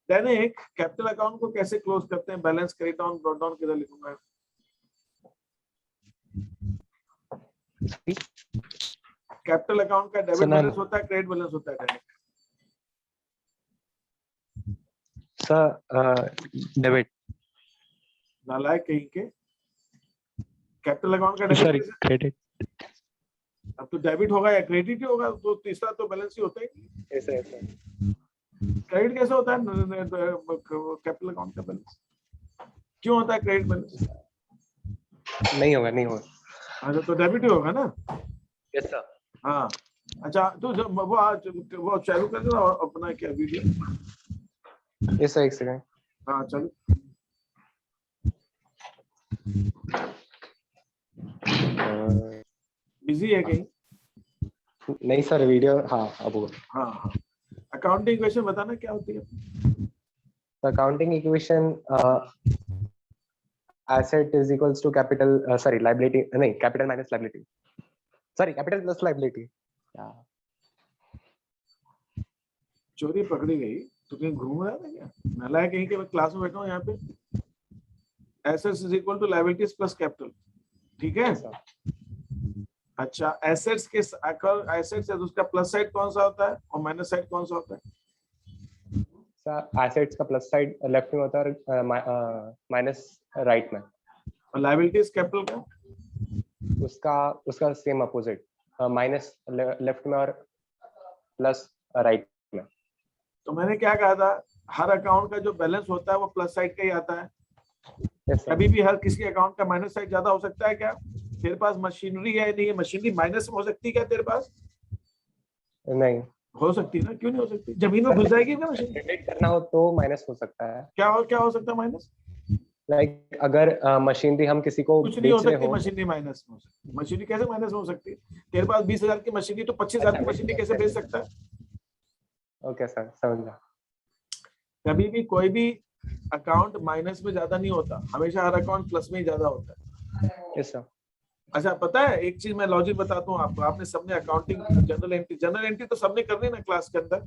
दैनिक कैपिटल अकाउंट को कैसे क्लोज करते हैं? Balance credit down brought down किधर लिखूंगा? कैपिटल अकाउंट का डेबिट बैलेंस होता है, क्रेडिट बैलेंस होता है दैनिक? Sir debit. नालायक कहीं के। कैपिटल अकाउंट का डेबिट सॉरी, बैलेंस, क्रेडिट। अब तो डेबिट होगा या क्रेडिट ही होगा, तो तीसरा तो बैलेंस ही होता है। ऐसा क्रेडिट कैसे होता है कैपिटल अकाउंट का बैलेंस? क्यों होता है क्रेडिट बैलेंस? नहीं होगा, नहीं होगा। अच्छा, तो डेबिट ही होगा ना? Yes sir. हाँ। अच्छा, तो जब वो चालू कर देना और अपना क्या वीडियो। यस सर, एक सेकंड। हाँ चलो। बिजी है कहीं? नहीं सर, वीडियो। हाँ अब होगा। हाँ हाँ। अकाउंटिंग इक्वेशन बताना क्या होती है? Accounting equation, asset is equals to capital, sorry, liability, नहीं, capital minus liability, sorry, capital plus liability. चोरी पकड़ी गई तो कहीं घूम रहा था क्या? नालायक कहीं के, मैं क्लास में बैठा हूँ यहाँ पे। Assets is equal to liabilities plus capital, ठीक है? अच्छा, एसेट्स के एसेट्स है तो उसका प्लस साइड कौन सा होता है और माइनस साइड कौन सा होता है? सर एसेट्स का प्लस साइड लेफ्ट में होता है और माइनस राइट में। और लायबिलिटीज कैपिटल का? उसका सेम अपोजिट, माइनस लेफ्ट में और प्लस राइट में। तो मैंने क्या कहा था, हर अकाउंट का जो बैलेंस होता है वो प्लस साइड का ही आता है। कभी भी हर किसी अकाउंट का माइनस साइड ज्यादा हो सकता है क्या? तेरे पास मशीनरी है नहीं है, मशीनरी माइनस में हो सकती है क्या तेरे पास? नहीं हो सकती है ना, क्यों नहीं हो सकती? जमीन में घुस जाएगी क्या मशीन? क्रेडिट करना हो तो माइनस हो सकता है। क्या हो सकता है माइनस? लाइक अगर मशीनरी हम किसी को कुछ नहीं हो बेच रहे सकती हो। मशीनरी माइनस में हो सकती। मशीनरी कैसे माइनस में हो सकती है? तेरे पास 20,000 की मशीनरी तो 25,000 की मशीनरी कैसे बेच सकता है? ओके सर, समझ गया। कभी भी कोई भी अकाउंट माइनस में ज्यादा नहीं होता, हमेशा हर अकाउंट प्लस में ही ज्यादा होता है। Yes sir. अच्छा, पता है एक चीज मैं लॉजिक बताता हूँ आपको। आपने सबने अकाउंटिंग जनरल एंट्री तो सबने करनी ना क्लास के अंदर?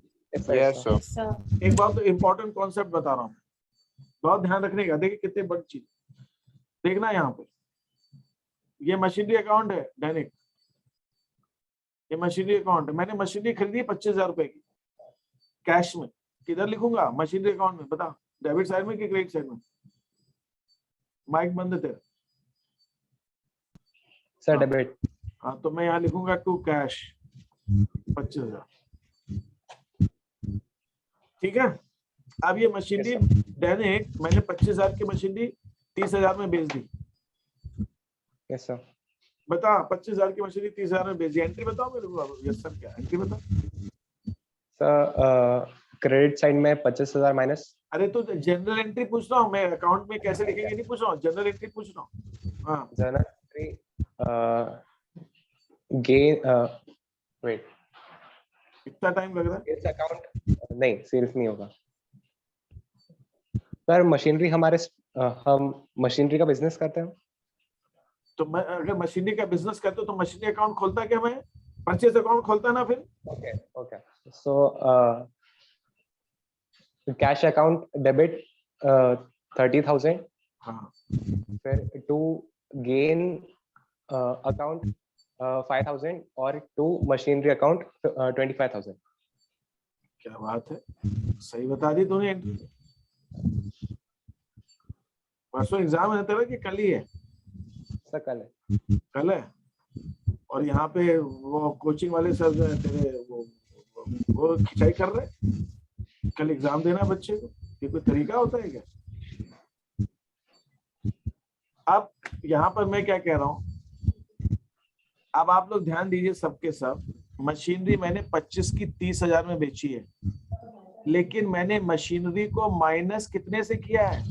Yes sir. एक बहुत इंपॉर्टेंट कॉन्सेप्ट बता रहा हूँ, बहुत ध्यान रखने का। देखिए कितनी बड़ी चीज, देखना यहाँ पे, ये मशीनरी अकाउंट है दैनिक, ये मशीनरी अकाउंट है। मैंने मशीनरी खरीदी 25,000 रुपए की कैश में। किधर लिखूंगा मशीनरी अकाउंट में? बता, डेबिट साइड में कि क्रेडिट साइड में? माइक बंद है तेरा। Sir debit. हाँ, तो मैं यहाँ लिखूंगा टू कैश 25,000। ठीक है, अब ये मशीनरी दैनिक मैंने 25,000 की मशीनरी 30,000 में बेच दी। Yes sir. बता, 25,000 की मशीनरी 30,000 में बेच दी, एंट्री बताओ मेरे को। यस सर, क्या एंट्री बताओ। सर क्रेडिट साइड में 25,000 माइनस। अरे तो जनरल एंट्री पूछ रहा हूँ मैं, अकाउंट में कैसे लिखेंगे नहीं पूछ रहा हूँ, जनरल एंट्री पूछ रहा हूँ। हाँ, जनरल एंट्री गेन वेट, कितना टाइम लग रहा है? सेल्स अकाउंट नहीं, सेल्स नहीं होगा सर। मशीनरी हमारे हम मशीनरी का बिजनेस करते हैं। तो मैं अगर मशीनरी का बिजनेस करते हो तो मशीनरी अकाउंट खोलता क्या मैं? परचेज अकाउंट खोलता ना फिर। Okay okay, so cash account debit 30,000, हाँ, फिर टू गेन अकाउंट 5,000 और टू मशीनरी अकाउंट 25,000। क्या बात है, सही बता दी तूने एंट्री। परसों एग्जाम है तेरा कि कल ही है? सर कल है। कल है। और यहाँ पे वो कोचिंग वाले सर जो है तेरे वो खिंचाई कर रहे, कल एग्जाम देना बच्चे को, ये कोई तरीका होता है क्या? अब यहाँ पर मैं क्या कह रहा हूँ, अब आप लोग ध्यान दीजिए सबके सब। मशीनरी मैंने 25 की 30,000 में बेची है, लेकिन मैंने मशीनरी को माइनस कितने से किया है?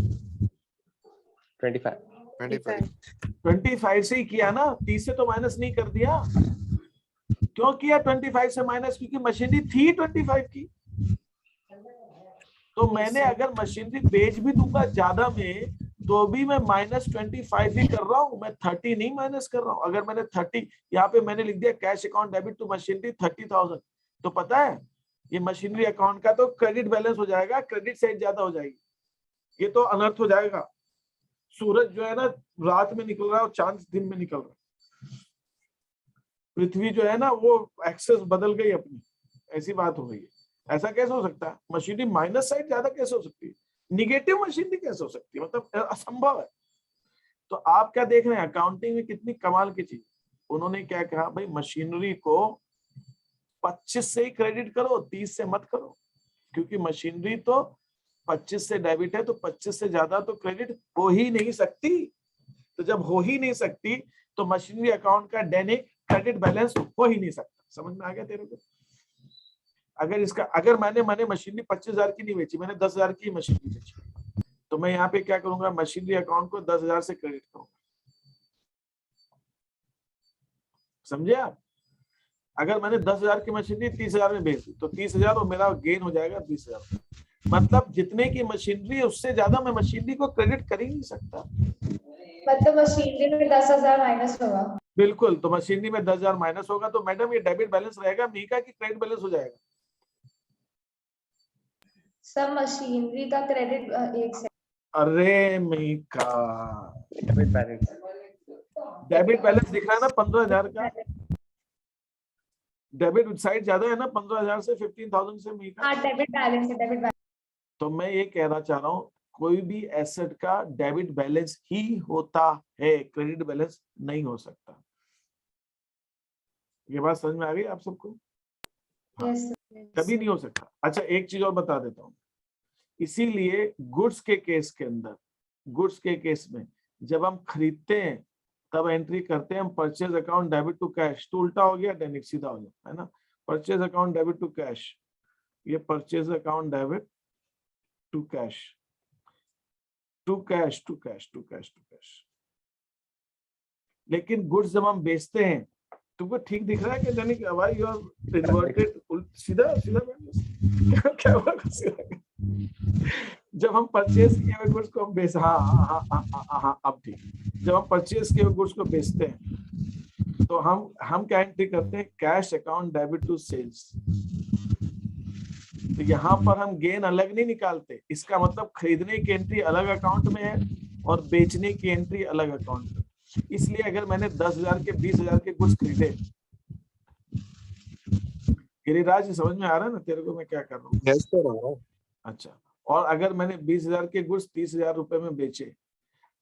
25 से ही किया ना, 30 से तो माइनस नहीं कर दिया। क्यों किया 25 से माइनस? क्योंकि मशीनरी थी 25 की। तो मैंने अगर मशीनरी बेच भी दूंगा ज्यादा में तो भी मैं -25 ही कर रहा हूं, मैं 30 नहीं माइनस कर रहा हूं। अगर मैंने 30 यहाँ पे मैंने लिख दिया cash account debit to machinery 30,000, तो पता है ये मशीनरी अकाउंट का तो क्रेडिट बैलेंस हो जाएगा, क्रेडिट साइड ज्यादा हो जाएगी, ये तो अनर्थ हो जाएगा। सूरज जो है ना रात में निकल रहा है और चांद दिन में निकल रहा है। पृथ्वी जो है ना वो एक्सेस बदल गई अपनी, ऐसी बात हो गई है। ऐसा कैसे हो सकता है? मशीनरी माइनस साइड ज्यादा कैसे हो सकती है? निगेटिव मशीनरी कैसे हो सकती है? मतलब असंभव है। तो आप क्या देख रहे हैं अकाउंटिंग में कितनी कमाल की चीज। उन्होंने क्या कहा, भाई मशीनरी को 25 से ही क्रेडिट करो, 30 से मत करो, क्योंकि मशीनरी तो 25 से डेबिट है, तो 25 से ज्यादा तो क्रेडिट हो ही नहीं सकती। तो जब हो ही नहीं सकती तो मशीनरी अकाउंट का दैनिक क्रेडिट बैलेंस हो ही नहीं सकता। समझ में आ गया तेरे को? अगर मैंने मशीनरी 25,000 की नहीं बेची, मैंने 10,000 की मशीनरी बेची, तो मैं यहाँ पे क्या करूंगा, मशीनरी अकाउंट को 10,000 से क्रेडिट करूंगा। समझे आप? अगर मैंने 10,000 की मशीनरी 30,000 में बेची तो 30,000 और मेरा गेन हो जाएगा 20,000। मतलब जितने की मशीनरी उससे ज्यादा मैं मशीनरी को क्रेडिट कर ही नहीं सकता। मतलब मशीनरी में 10,000 माइनस होगा। बिल्कुल, तो मशीनरी में 10,000 माइनस होगा, तो मैडम ये डेबिट बैलेंस रहेगा, मीका की क्रेडिट बैलेंस हो जाएगा। सब मशीनरी का क्रेडिट एक से। अरे Mika, debit balance, debit balance दिख रहा है ना 15,000 का, डेबिट साइड ज्यादा है ना 15,000 से 15,000 से मीका। हाँ डेबिट बैलेंस है, डेबिट बैलेंस। तो मैं ये कहना चाह रहा हूँ कोई भी एसेट का डेबिट बैलेंस ही होता है, क्रेडिट बैलेंस नहीं हो सकता। ये बात समझ में आ गई आप सबको? हाँ, यस कभी नहीं हो सकता। अच्छा एक चीज और बता देता हूँ, इसीलिए गुड्स के केस के अंदर, गुड्स के केस में जब हम खरीदते हैं तब एंट्री करते हैं हम purchase account debit to cash. तो उल्टा हो गया, दैनिक सीधा हो गया, है ना? Purchase account debit to cash, ये purchase account debit to cash, to cash, to cash, to cash, to cash. लेकिन गुड्स जब हम बेचते हैं, तुमको ठीक दिख रहा है कि दैनिक भाई यू आर इन्वर्टेड, सीधा सीधा क्या हुआ सीधा? जब हम परचेज किए हुए गुड्स को हम बेच, हाँ अब ठीक। जब हम परचेज किए हुए गुड्स को बेचते हैं तो हम क्या एंट्री करते हैं, cash account debit to sales. तो यहाँ पर हम गेन अलग नहीं निकालते, इसका मतलब खरीदने की एंट्री अलग अकाउंट में है और बेचने की एंट्री अलग अकाउंट में। इसलिए अगर मैंने 10,000 के 20,000 के गुड्स खरीदे, गिरिराज समझ में आ रहा है ना तेरे को मैं क्या कर रहा हूँ? अच्छा, और अगर मैंने 20,000 के गुड्स 30,000 रुपए में बेचे,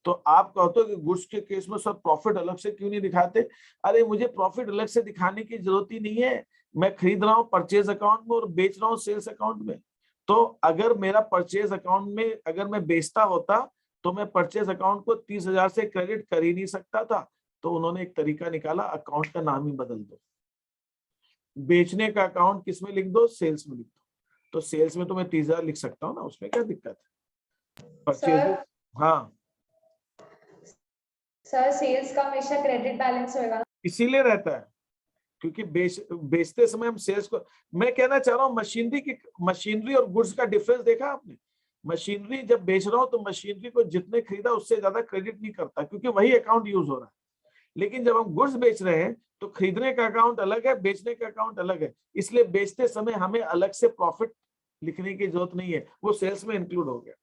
तो आप कहते हो कि गुड्स के केस में सर प्रॉफिट अलग से क्यों नहीं दिखाते? अरे मुझे प्रॉफिट अलग से दिखाने की जरूरत ही नहीं है, मैं खरीद रहा हूं परचेज अकाउंट में और बेच रहा हूं सेल्स अकाउंट में। तो अगर मेरा परचेज अकाउंट में अगर मैं बेचता होता तो मैं परचेज अकाउंट को 30,000 से क्रेडिट कर ही नहीं सकता था। तो उन्होंने एक तरीका निकाला, अकाउंट का नाम ही बदल दो, बेचने का अकाउंट किसमें लिख दो, सेल्स में लिख दो। तो सेल्स में तो मैं 30,000 लिख सकता हूँ ना, उसमें क्या दिक्कत है। परचेज, सर हाँ सर सेल्स का हमेशा क्रेडिट बैलेंस होएगा। इसीलिए रहता है क्योंकि बेचते समय हम सेल्स को, मैं कहना चाह रहा हूँ मशीनरी और गुड्स का डिफरेंस देखा आपने। मशीनरी जब बेच रहा हूं तो मशीनरी को जितने खरीदा उससे ज्यादा क्रेडिट नहीं करता क्योंकि वही अकाउंट यूज हो रहा है। लेकिन जब हम गुड्स बेच रहे हैं तो खरीदने का अकाउंट अलग है, बेचने का अकाउंट अलग है। इसलिए बेचते समय हमें अलग से प्रॉफिट लिखने की जरूरत नहीं है, वो सेल्स में इंक्लूड हो गया।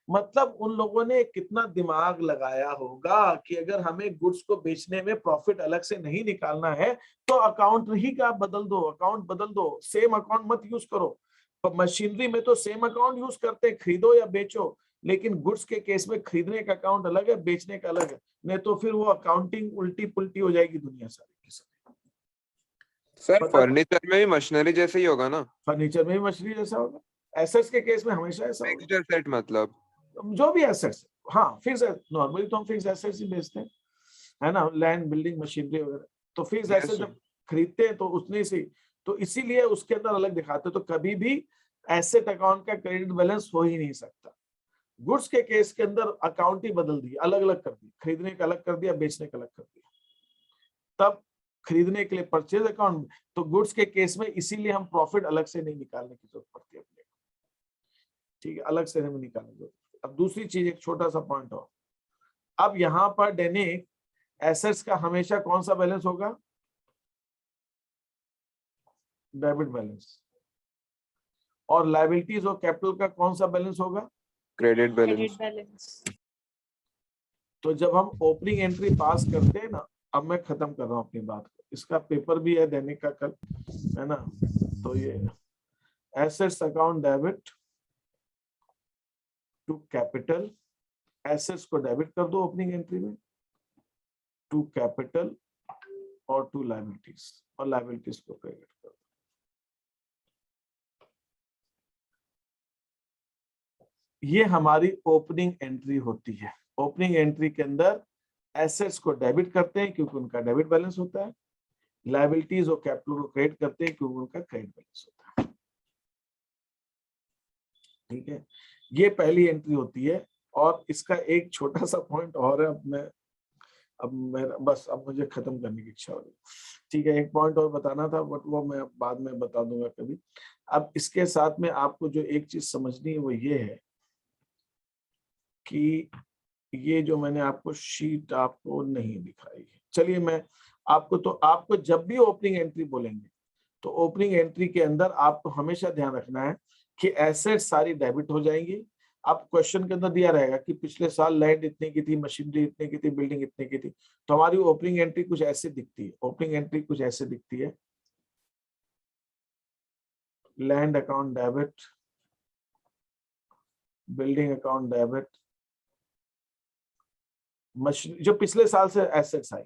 मतलब उन लोगों ने कितना दिमाग लगाया होगा कि अगर हमें गुड्स को बेचने में प्रॉफिट अलग से नहीं निकालना है तो अकाउंट ही का बदल दो, अकाउंट बदल दो, सेम अकाउंट मत यूज करो। मशीनरी में तो सेम अकाउंट यूज करते हैं, खरीदो या बेचो, लेकिन गुड्स के केस में खरीदने का अकाउंट अलग है, बेचने का अलग है। नहीं तो फिर वो अकाउंटिंग उल्टी पुल्टी हो जाएगी दुनिया सारी की सारी। सर फर्नीचर में भी मशीनरी जैसे ही होगा ना? फर्नीचर में भी मशीनरी जैसा होगा, एसेट्स के केस में हमेशा ऐसा होगा। फिक्स्ड एसेट मतलब जो भी एसेट्स, हाँ फिक्स, नॉर्मली तो हम फिक्स एसेट्स ही बेचते हैं, है ना, लैंड बिल्डिंग मशीनरी वगैरह। तो फिक्स Yes, एसेट sir. जब खरीदते हैं तो उसने से, तो इसीलिए उसके अंदर अलग दिखाते हैं। तो कभी भी एसेट अकाउंट का क्रेडिट बैलेंस हो ही नहीं सकता। गुड्स के केस के अंदर अकाउंट ही बदल दिया, अलग अलग कर दिया, खरीदने का अलग कर दिया, बेचने का अलग कर दिया। तब खरीदने के लिए परचेज अकाउंट, तो गुड्स के केस में इसीलिए हम प्रॉफिट अलग से नहीं निकालने की जरूरत पड़ती है अपने, ठीक है, अलग से हमें निकालने की जरूरत। अब दूसरी चीज, एक छोटा सा पॉइंट और, अब यहां पर डेनिक एसेट्स का हमेशा कौन सा बैलेंस होगा, डेबिट बैलेंस, और लायबिलिटीज और कैपिटल का कौन सा बैलेंस होगा, क्रेडिट बैलेंस। बैलेंस। तो जब हम ओपनिंग एंट्री पास करते हैं ना, अब मैं खत्म कर रहा हूं अपनी बात को, इसका पेपर भी है दैनिक का कल, है ना। तो ये assets account debit to capital, assets को डेबिट कर दो ओपनिंग एंट्री में, टू कैपिटल और टू लायबिलिटीज, और लायबिलिटीज को क्रेडिट कर दो। ये हमारी ओपनिंग एंट्री होती है। ओपनिंग एंट्री के अंदर एसेट्स को डेबिट करते हैं क्योंकि उनका डेबिट बैलेंस होता है, लायबिलिटीज और कैपिटल को क्रेडिट करते हैं क्योंकि उनका क्रेडिट बैलेंस होता है, ठीक है। ये पहली एंट्री होती है। और इसका एक छोटा सा पॉइंट और है, अब बस अब मुझे खत्म करने की इच्छा हो रही, ठीक है। एक पॉइंट और बताना था बट वो मैं बाद में बता दूंगा कभी। अब इसके साथ में आपको जो एक चीज समझनी है वो ये है कि ये जो मैंने आपको शीट आपको नहीं दिखाई है, चलिए मैं आपको, तो आपको जब भी ओपनिंग एंट्री बोलेंगे तो ओपनिंग एंट्री के अंदर आपको हमेशा ध्यान रखना है कि एसेट सारी डेबिट हो जाएंगी। आप क्वेश्चन के अंदर दिया रहेगा कि पिछले साल लैंड इतने की थी, मशीनरी इतने की थी, बिल्डिंग इतने की थी, तो हमारी ओपनिंग एंट्री कुछ ऐसे दिखती है। ओपनिंग एंट्री कुछ ऐसे दिखती है, land account debit, building account debit, machine जो पिछले साल से assets I,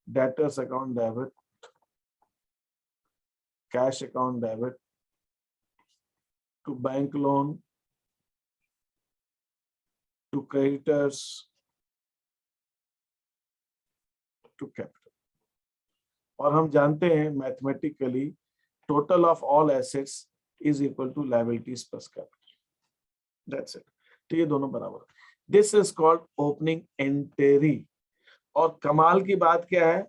debtors account debit, cash account debit, to bank loan, to creditors, to capital। और हम जानते हैं mathematically total of all assets is equal to liabilities plus capital, that's it. तो ये दोनों बराबर, this is called opening entry. और कमाल की बात क्या है,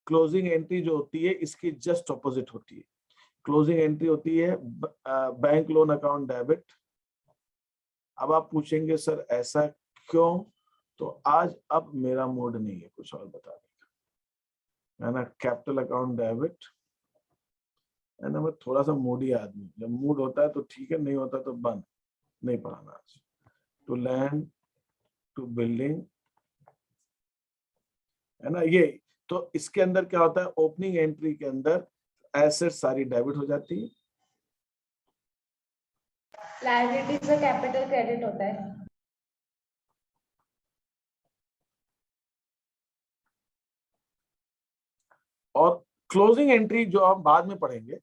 क्लोजिंग एंट्री जो होती है इसकी जस्ट ऑपोजिट होती है। क्लोजिंग एंट्री होती है बैंक लोन अकाउंट डेबिट। अब आप पूछेंगे सर ऐसा क्यों, तो आज अब मेरा मूड नहीं है कुछ और बताने का, है ना। कैपिटल अकाउंट डेबिट, है ना, मैं थोड़ा सा मूडी आदमी, जब मूड होता है तो ठीक है, नहीं होता तो बंद, नहीं पढ़ाना आज। टू लैंड, टू बिल्डिंग, है ना। ये तो इसके अंदर क्या होता है, ओपनिंग एंट्री के अंदर एसेट सारी डेबिट हो जाती है, लायबिलिटीज और कैपिटल क्रेडिट होता है। और क्लोजिंग एंट्री जो हम बाद में पढ़ेंगे,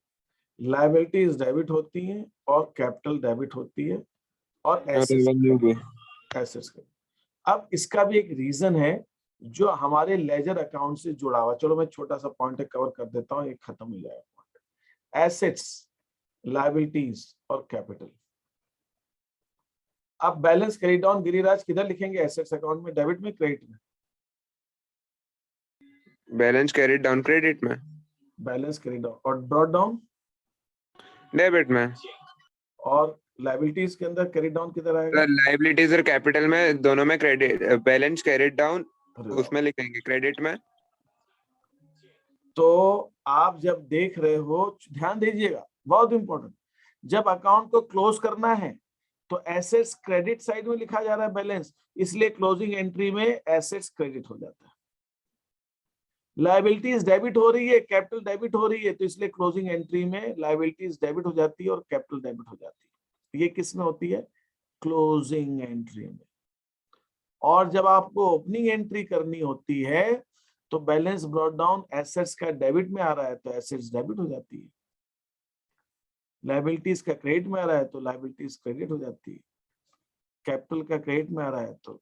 लायबिलिटीज डेबिट होती हैं और कैपिटल डेबिट होती है और रेवेन्यू भी। एसेट्स। अब इसका भी एक रीजन है जो हमारे लेजर अकाउंट से जुड़ा हुआ। चलो मैं छोटा सा पॉइंट कवर कर देता हूँ, एक खत्म हो जाएगा। एसेट्स, लायबिलिटीज और कैपिटल। अब बैलेंस क्रेडिट डाउन गिरिराज किधर लिखेंगे? एसेट्स अकाउंट में, डेबिट में, क्रेडिट में? बैलेंस कैरिड डाउन क्रेडिट में, बैलेंस क्रेडिट डाउन। और ब्रॉट डाउन डेबिट में। और लायबिलिटीज के अंदर क्रेडिट डाउन किधर आएगा? लायबिलिटीज और कैपिटल में, दोनों में क्रेडिट, बैलेंस कैरिड डाउन उसमें लिखेंगे क्रेडिट में। तो आप जब देख रहे हो, ध्यान दीजिएगा, बहुत इंपॉर्टेंट, जब अकाउंट को क्लोज करना है तो एसेट्स क्रेडिट साइड में लिखा जा रहा है बैलेंस, इसलिए क्लोजिंग एंट्री में एसेट्स क्रेडिट हो जाता है। लायबिलिटीज डेबिट हो रही है, कैपिटल डेबिट हो रही है, तो इसलिए क्लोजिंग एंट्री में लायबिलिटीज डेबिट हो जाती है और कैपिटल डेबिट हो जाती है। ये किस में होती है? क्लोजिंग एंट्री में। और जब आपको ओपनिंग एंट्री करनी होती है तो बैलेंस ब्रॉट डाउन एसेट्स का डेबिट में आ रहा है तो एसेट्स डेबिट हो जाती है, लायबिलिटीज का क्रेडिट में आ रहा है तो लायबिलिटीज क्रेडिट हो जाती है, कैपिटल का क्रेडिट में आ रहा है तो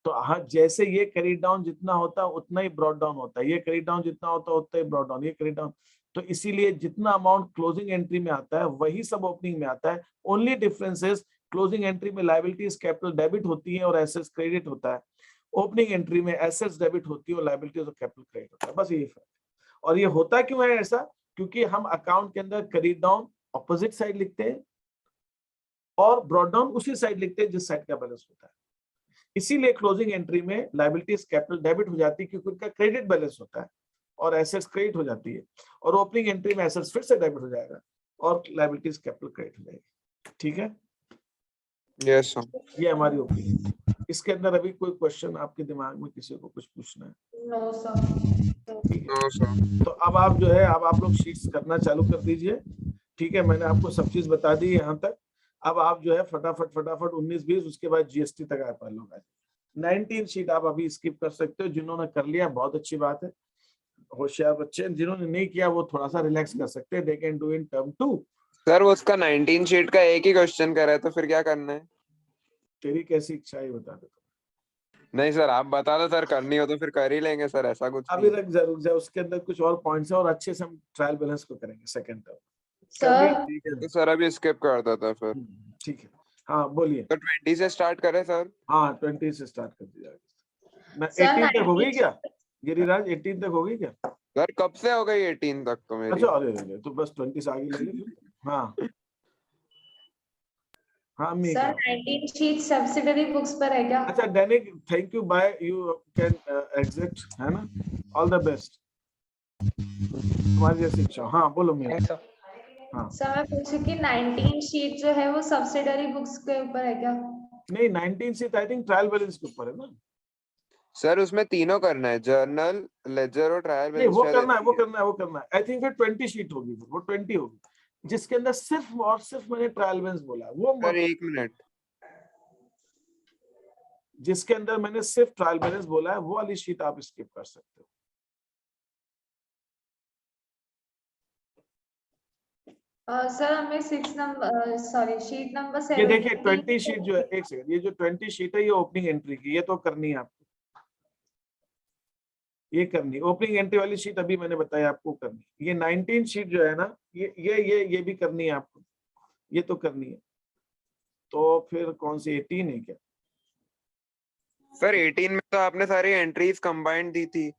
हाँ, जैसे ये क्रेडिट डाउन जितना होता है उतना ही ब्रॉट डाउन होता है, ये क्रेडिट डाउन जितना होता है उतना ही ब्रॉट डाउन, ये क्रेडिट डाउन। तो इसीलिए जितना अमाउंट क्लोजिंग एंट्री में आता है वही सब ओपनिंग में आता है। Only difference is closing entry में लायबिलिटीज कैपिटल डेबिट होती है और एसेट्स क्रेडिट होता है, ओपनिंग एंट्री में एसेट्स डेबिट होती है और लायबिलिटीज और कैपिटल क्रेडिट होता है। बस यही फर्क है। और ये होता क्यों है ऐसा? क्योंकि हम अकाउंट के अंदर क्रेडिट डाउन ऑपोजिट साइड लिखते हैं और ब्रॉट डाउन उसी साइड लिखते हैं जिस साइड का बैलेंस होता है। इसीलिए क्लोजिंग एंट्री में लायबिलिटीज कैपिटल डेबिट हो जाती है क्योंकि उनका क्रेडिट बैलेंस होता है और एसेट्स क्रेडिट हो जाती है, और ओपनिंग एंट्री में एसेट्स फिर से डेबिट हो जाएगा और लायबिलिटीज कैपिटल क्रेडिट हो जाएगी। ठीक है? Yes sir. ये हमारी ओपनिंग है। इसके अंदर अभी कोई क्वेश्चन आपके दिमाग में किसी को कुछ पूछना है? No sir. No sir. तो अब आप जो है, अब आप लोग शीट्स करना चालू कर दीजिए। ठीक है, मैंने आपको सब चीज बता दी यहाँ तक। अब आप जो है फटाफट 19-20 उसके बाद जीएसटी तक आप लोग 19 शीट आप अभी स्किप कर सकते हो। जिन्होंने कर लिया बहुत अच्छी बात है, होशियार बच्चे। जिन्होंने नहीं किया वो थोड़ा सा रिलैक्स कर सकते हैं, they can do in term 2। Sir उसका 19 शीट का एक ही क्वेश्चन कर रहा है तो फिर क्या करना है? तेरी कैसी इच्छा है बता दे। नहीं सर आप बता दो सर, करनी हो तो फिर कर ही लेंगे सर, ऐसा कुछ अभी नहीं। रुक जा, उसके अंदर कुछ और पॉइंट्स है और अच्छे से हम ट्रायल बैलेंस को करेंगे सेकंड टर्म। सर ठीक है तो सर अभी स्किप कर देता फिर। ठीक है, हाँ बोलिए। तो 20 से स्टार्ट करें सर? हाँ 20 से स्टार्ट कर दिया जाएगा। सर 18 तक हो गई 19 क्या गिरिराज? 18 तक हो गई क्या? सर कब से हो गई 18 तक तो मेरी। अच्छा, अरे तो बस 20 से आगे ले ले। हाँ हाँ सर 19 शीट सब्सिडरी बुक्स पर है क्या? अच्छा Dainik, thank you, bye, you can exit, है ना? ऑल द बेस्ट, तुम्हारी जैसी इच्छा। हाँ बोलो मेरे। Thanks sir. हाँ सर मैं पूछी कि 19 शीट जो है वो सब्सिडरी बुक्स के ऊपर है क्या? नहीं, 19 से आई थिंक ट्रायल बैलेंस के ऊपर है ना? सर उसमें तीनों करना है, जर्नल, लेजर और ट्रायल नहीं बैलेंस। वो करना है आई थिंक। फिर 20 शीट होगी, वो 20 होगी जिसके अंदर सिर्फ और सिर्फ मैंने ट्रायल बैलेंस बोला है। वो सर एक मिनट, जिसके अंदर मैंने सिर्फ ट्रायल बैलेंस बोला है वो वाली शीट आप स्किप कर सकते हो। सर हमें 6 नंबर, सॉरी शीट नंबर 7। ये देखिए 20 शीट जो है, एक सेकंड, ये जो 20 शीट है ये ओपनिंग एंट्री की, ये तो करनी है आपको, ये करनी है। ओपनिंग एंट्री वाली शीट अभी मैंने बताया आपको करनी। ये 19 शीट जो है ना, ये भी करनी है आपको, ये तो करनी है। तो फिर कौन सी 18 है क्या? सर 18 में तो आपने सारी एंट्रीज कंबाइंड दी थी,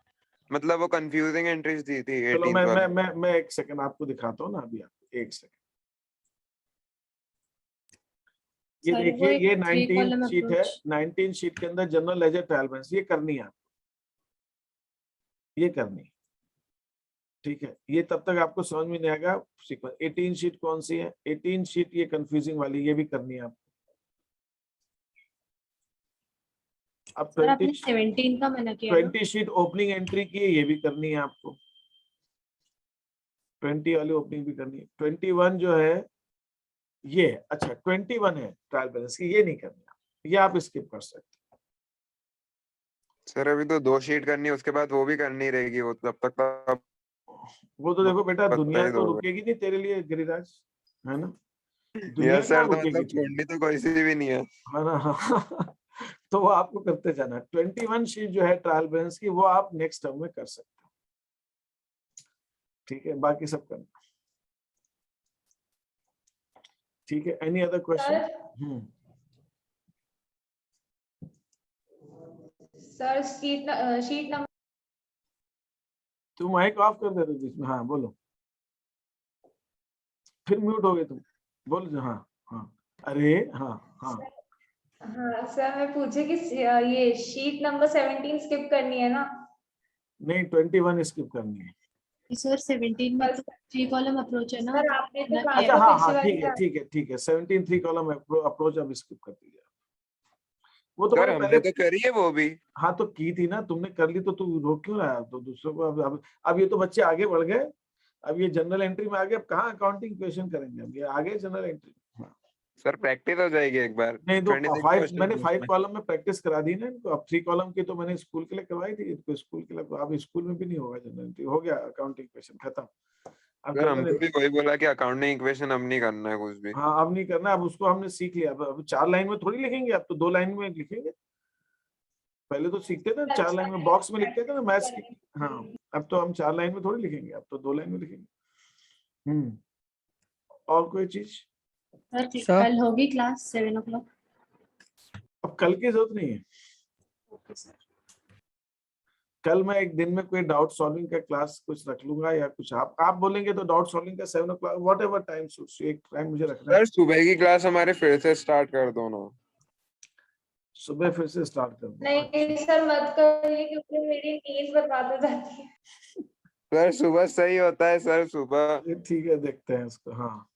मतलब वो कंफ्यूजिंग एंट्रीज दी थी। चलो 18 वाला। मैं एक सेकंड आपको दिखाता हूँ ना, अभी आपको एक सेकंड। ये देखिए, ये 19 शीट है। 19 शीट के अंदर जनरल लेजर ट्रायल बैलेंस ये करनी है, ये करनी है। ठीक है, ये तब तक आपको समझ में नहीं आएगा सीक्वेंस। 18 शीट कौन सी है? 18 शीट ये कंफ्यूजिंग वाली, ये भी करनी है आपको। अब 17 का मैंने किया 20 शीट ओपनिंग एंट्री की है, ये भी करनी है आपको। 20 वाली ओपनिंग भी करनी है। 21 जो है ये, अच्छा 21 है ट्रायल बैलेंस की, ये नहीं करनी है, ये आप स्किप कर सकते हैं। सर अभी तो 2 शीट करनी है, उसके बाद वो भी करनी रहेगी, वो तब तक तो आप वो तो देखो बेटा, बता दुनिया ही तो दोगे। रुकेगी नहीं तेरे लिए गिरिराज, है ना? दुनिया यस कहाँ सर, तो रुकेगी मतलब तेरे लिए, छोड़नी तो कोई सी भी नहीं है। है ना? तो वो आपको करते जाना। 21 शीट जो है ट्रायल बैलेंस की, वो आप नेक्स्ट टर्म में कर सकते हो, ठीक है? बाकी सब करना, ठीक है? Any other question? Sir sir sheet number तुम माइक ऑफ कर दे रहे हो बीच में, हाँ बोलो, फिर म्यूट हो गए तुम, बोलो जो, हाँ हाँ, अरे हाँ हाँ, हाँ सर, मैं पूछे कि ये शीट नंबर 17 स्किप करनी है ना? नहीं 21 स्किप करनी है। सर 17 में बस तो 3 कॉलम अप्रोच है ना, सर आपने तो कहा अच्छा था हाँ पिछली हाँ, बार ठीक है ठीक है ठीक है, 17 3 कॉलम अप्रोच अब स्किप कर दीजिए। वो तो सर मैंने हमने पहले, तो करी है वो भी। हाँ तो की थी ना, तुमने कर ली तो तू रोक क्यों रहा है? तो दूसरों को अब ये तो बच्चे आगे बढ़ गए, अब ये जनरल एंट्री में आ गए, अब कहाँ अकाउंटिंग क्वेश्चन करेंगे, अब ये आगे जनरल एंट्री। हाँ। सर प्रैक्टिस हो जाएगी एक बार। नहीं तो 26 मैंने क्वेश्चन 5 कॉलम में प्रैक्टिस करा दी ना इनको, अब 3 कॉलम की तो मैंने स्कूल के लिए करवाई थी, तो स्कूल के लिए अब स्कूल में भी नहीं होगा जनरल एंट्री, हो गया अकाउंटिंग क्वेश्चन खत्म। अब सर जनरल हमको भी एंट्री, वही बोला कि अकाउंटिंग इक्वेशन अब नहीं करना है कुछ भी। हाँ अब नहीं करना, अब उसको हमने सीख लिया, अब 4 लाइन में थोड़ी लिखेंगे, अब तो 2 लाइन में लिखेंगे। पहले तो सीखते थे 4 लाइन में, बॉक्स में लिखते थे ना मैथ्स की, हाँ अब तो हम 4 लाइन में थोड़ी लिखेंगे, अब तो 2 लाइन में लिखेंगे। और कोई चीज? Sir sir. कल होगी क्लास 7 o'clock। अब कल की जरूरत नहीं है, ओके सर। कल मैं एक दिन में कोई डाउट सॉल्विंग का क्लास कुछ रख लूंगा, या कुछ आप बोलेंगे तो डाउट सॉल्विंग का 7 o'clock, what ever time suits, एक टाइम मुझे रखना है। सर सुबह की क्लास हमारे फिर से स्टार्ट कर दो ना। सुबह फिर से स्टार्ट कर दूं? नहीं सर मत करिए, क्योंकि मेरी नींद बर्बाद हो जाती है। सर सुबह सही होता है सर, सुबह। ठीक है देखते हैं इसको, हाँ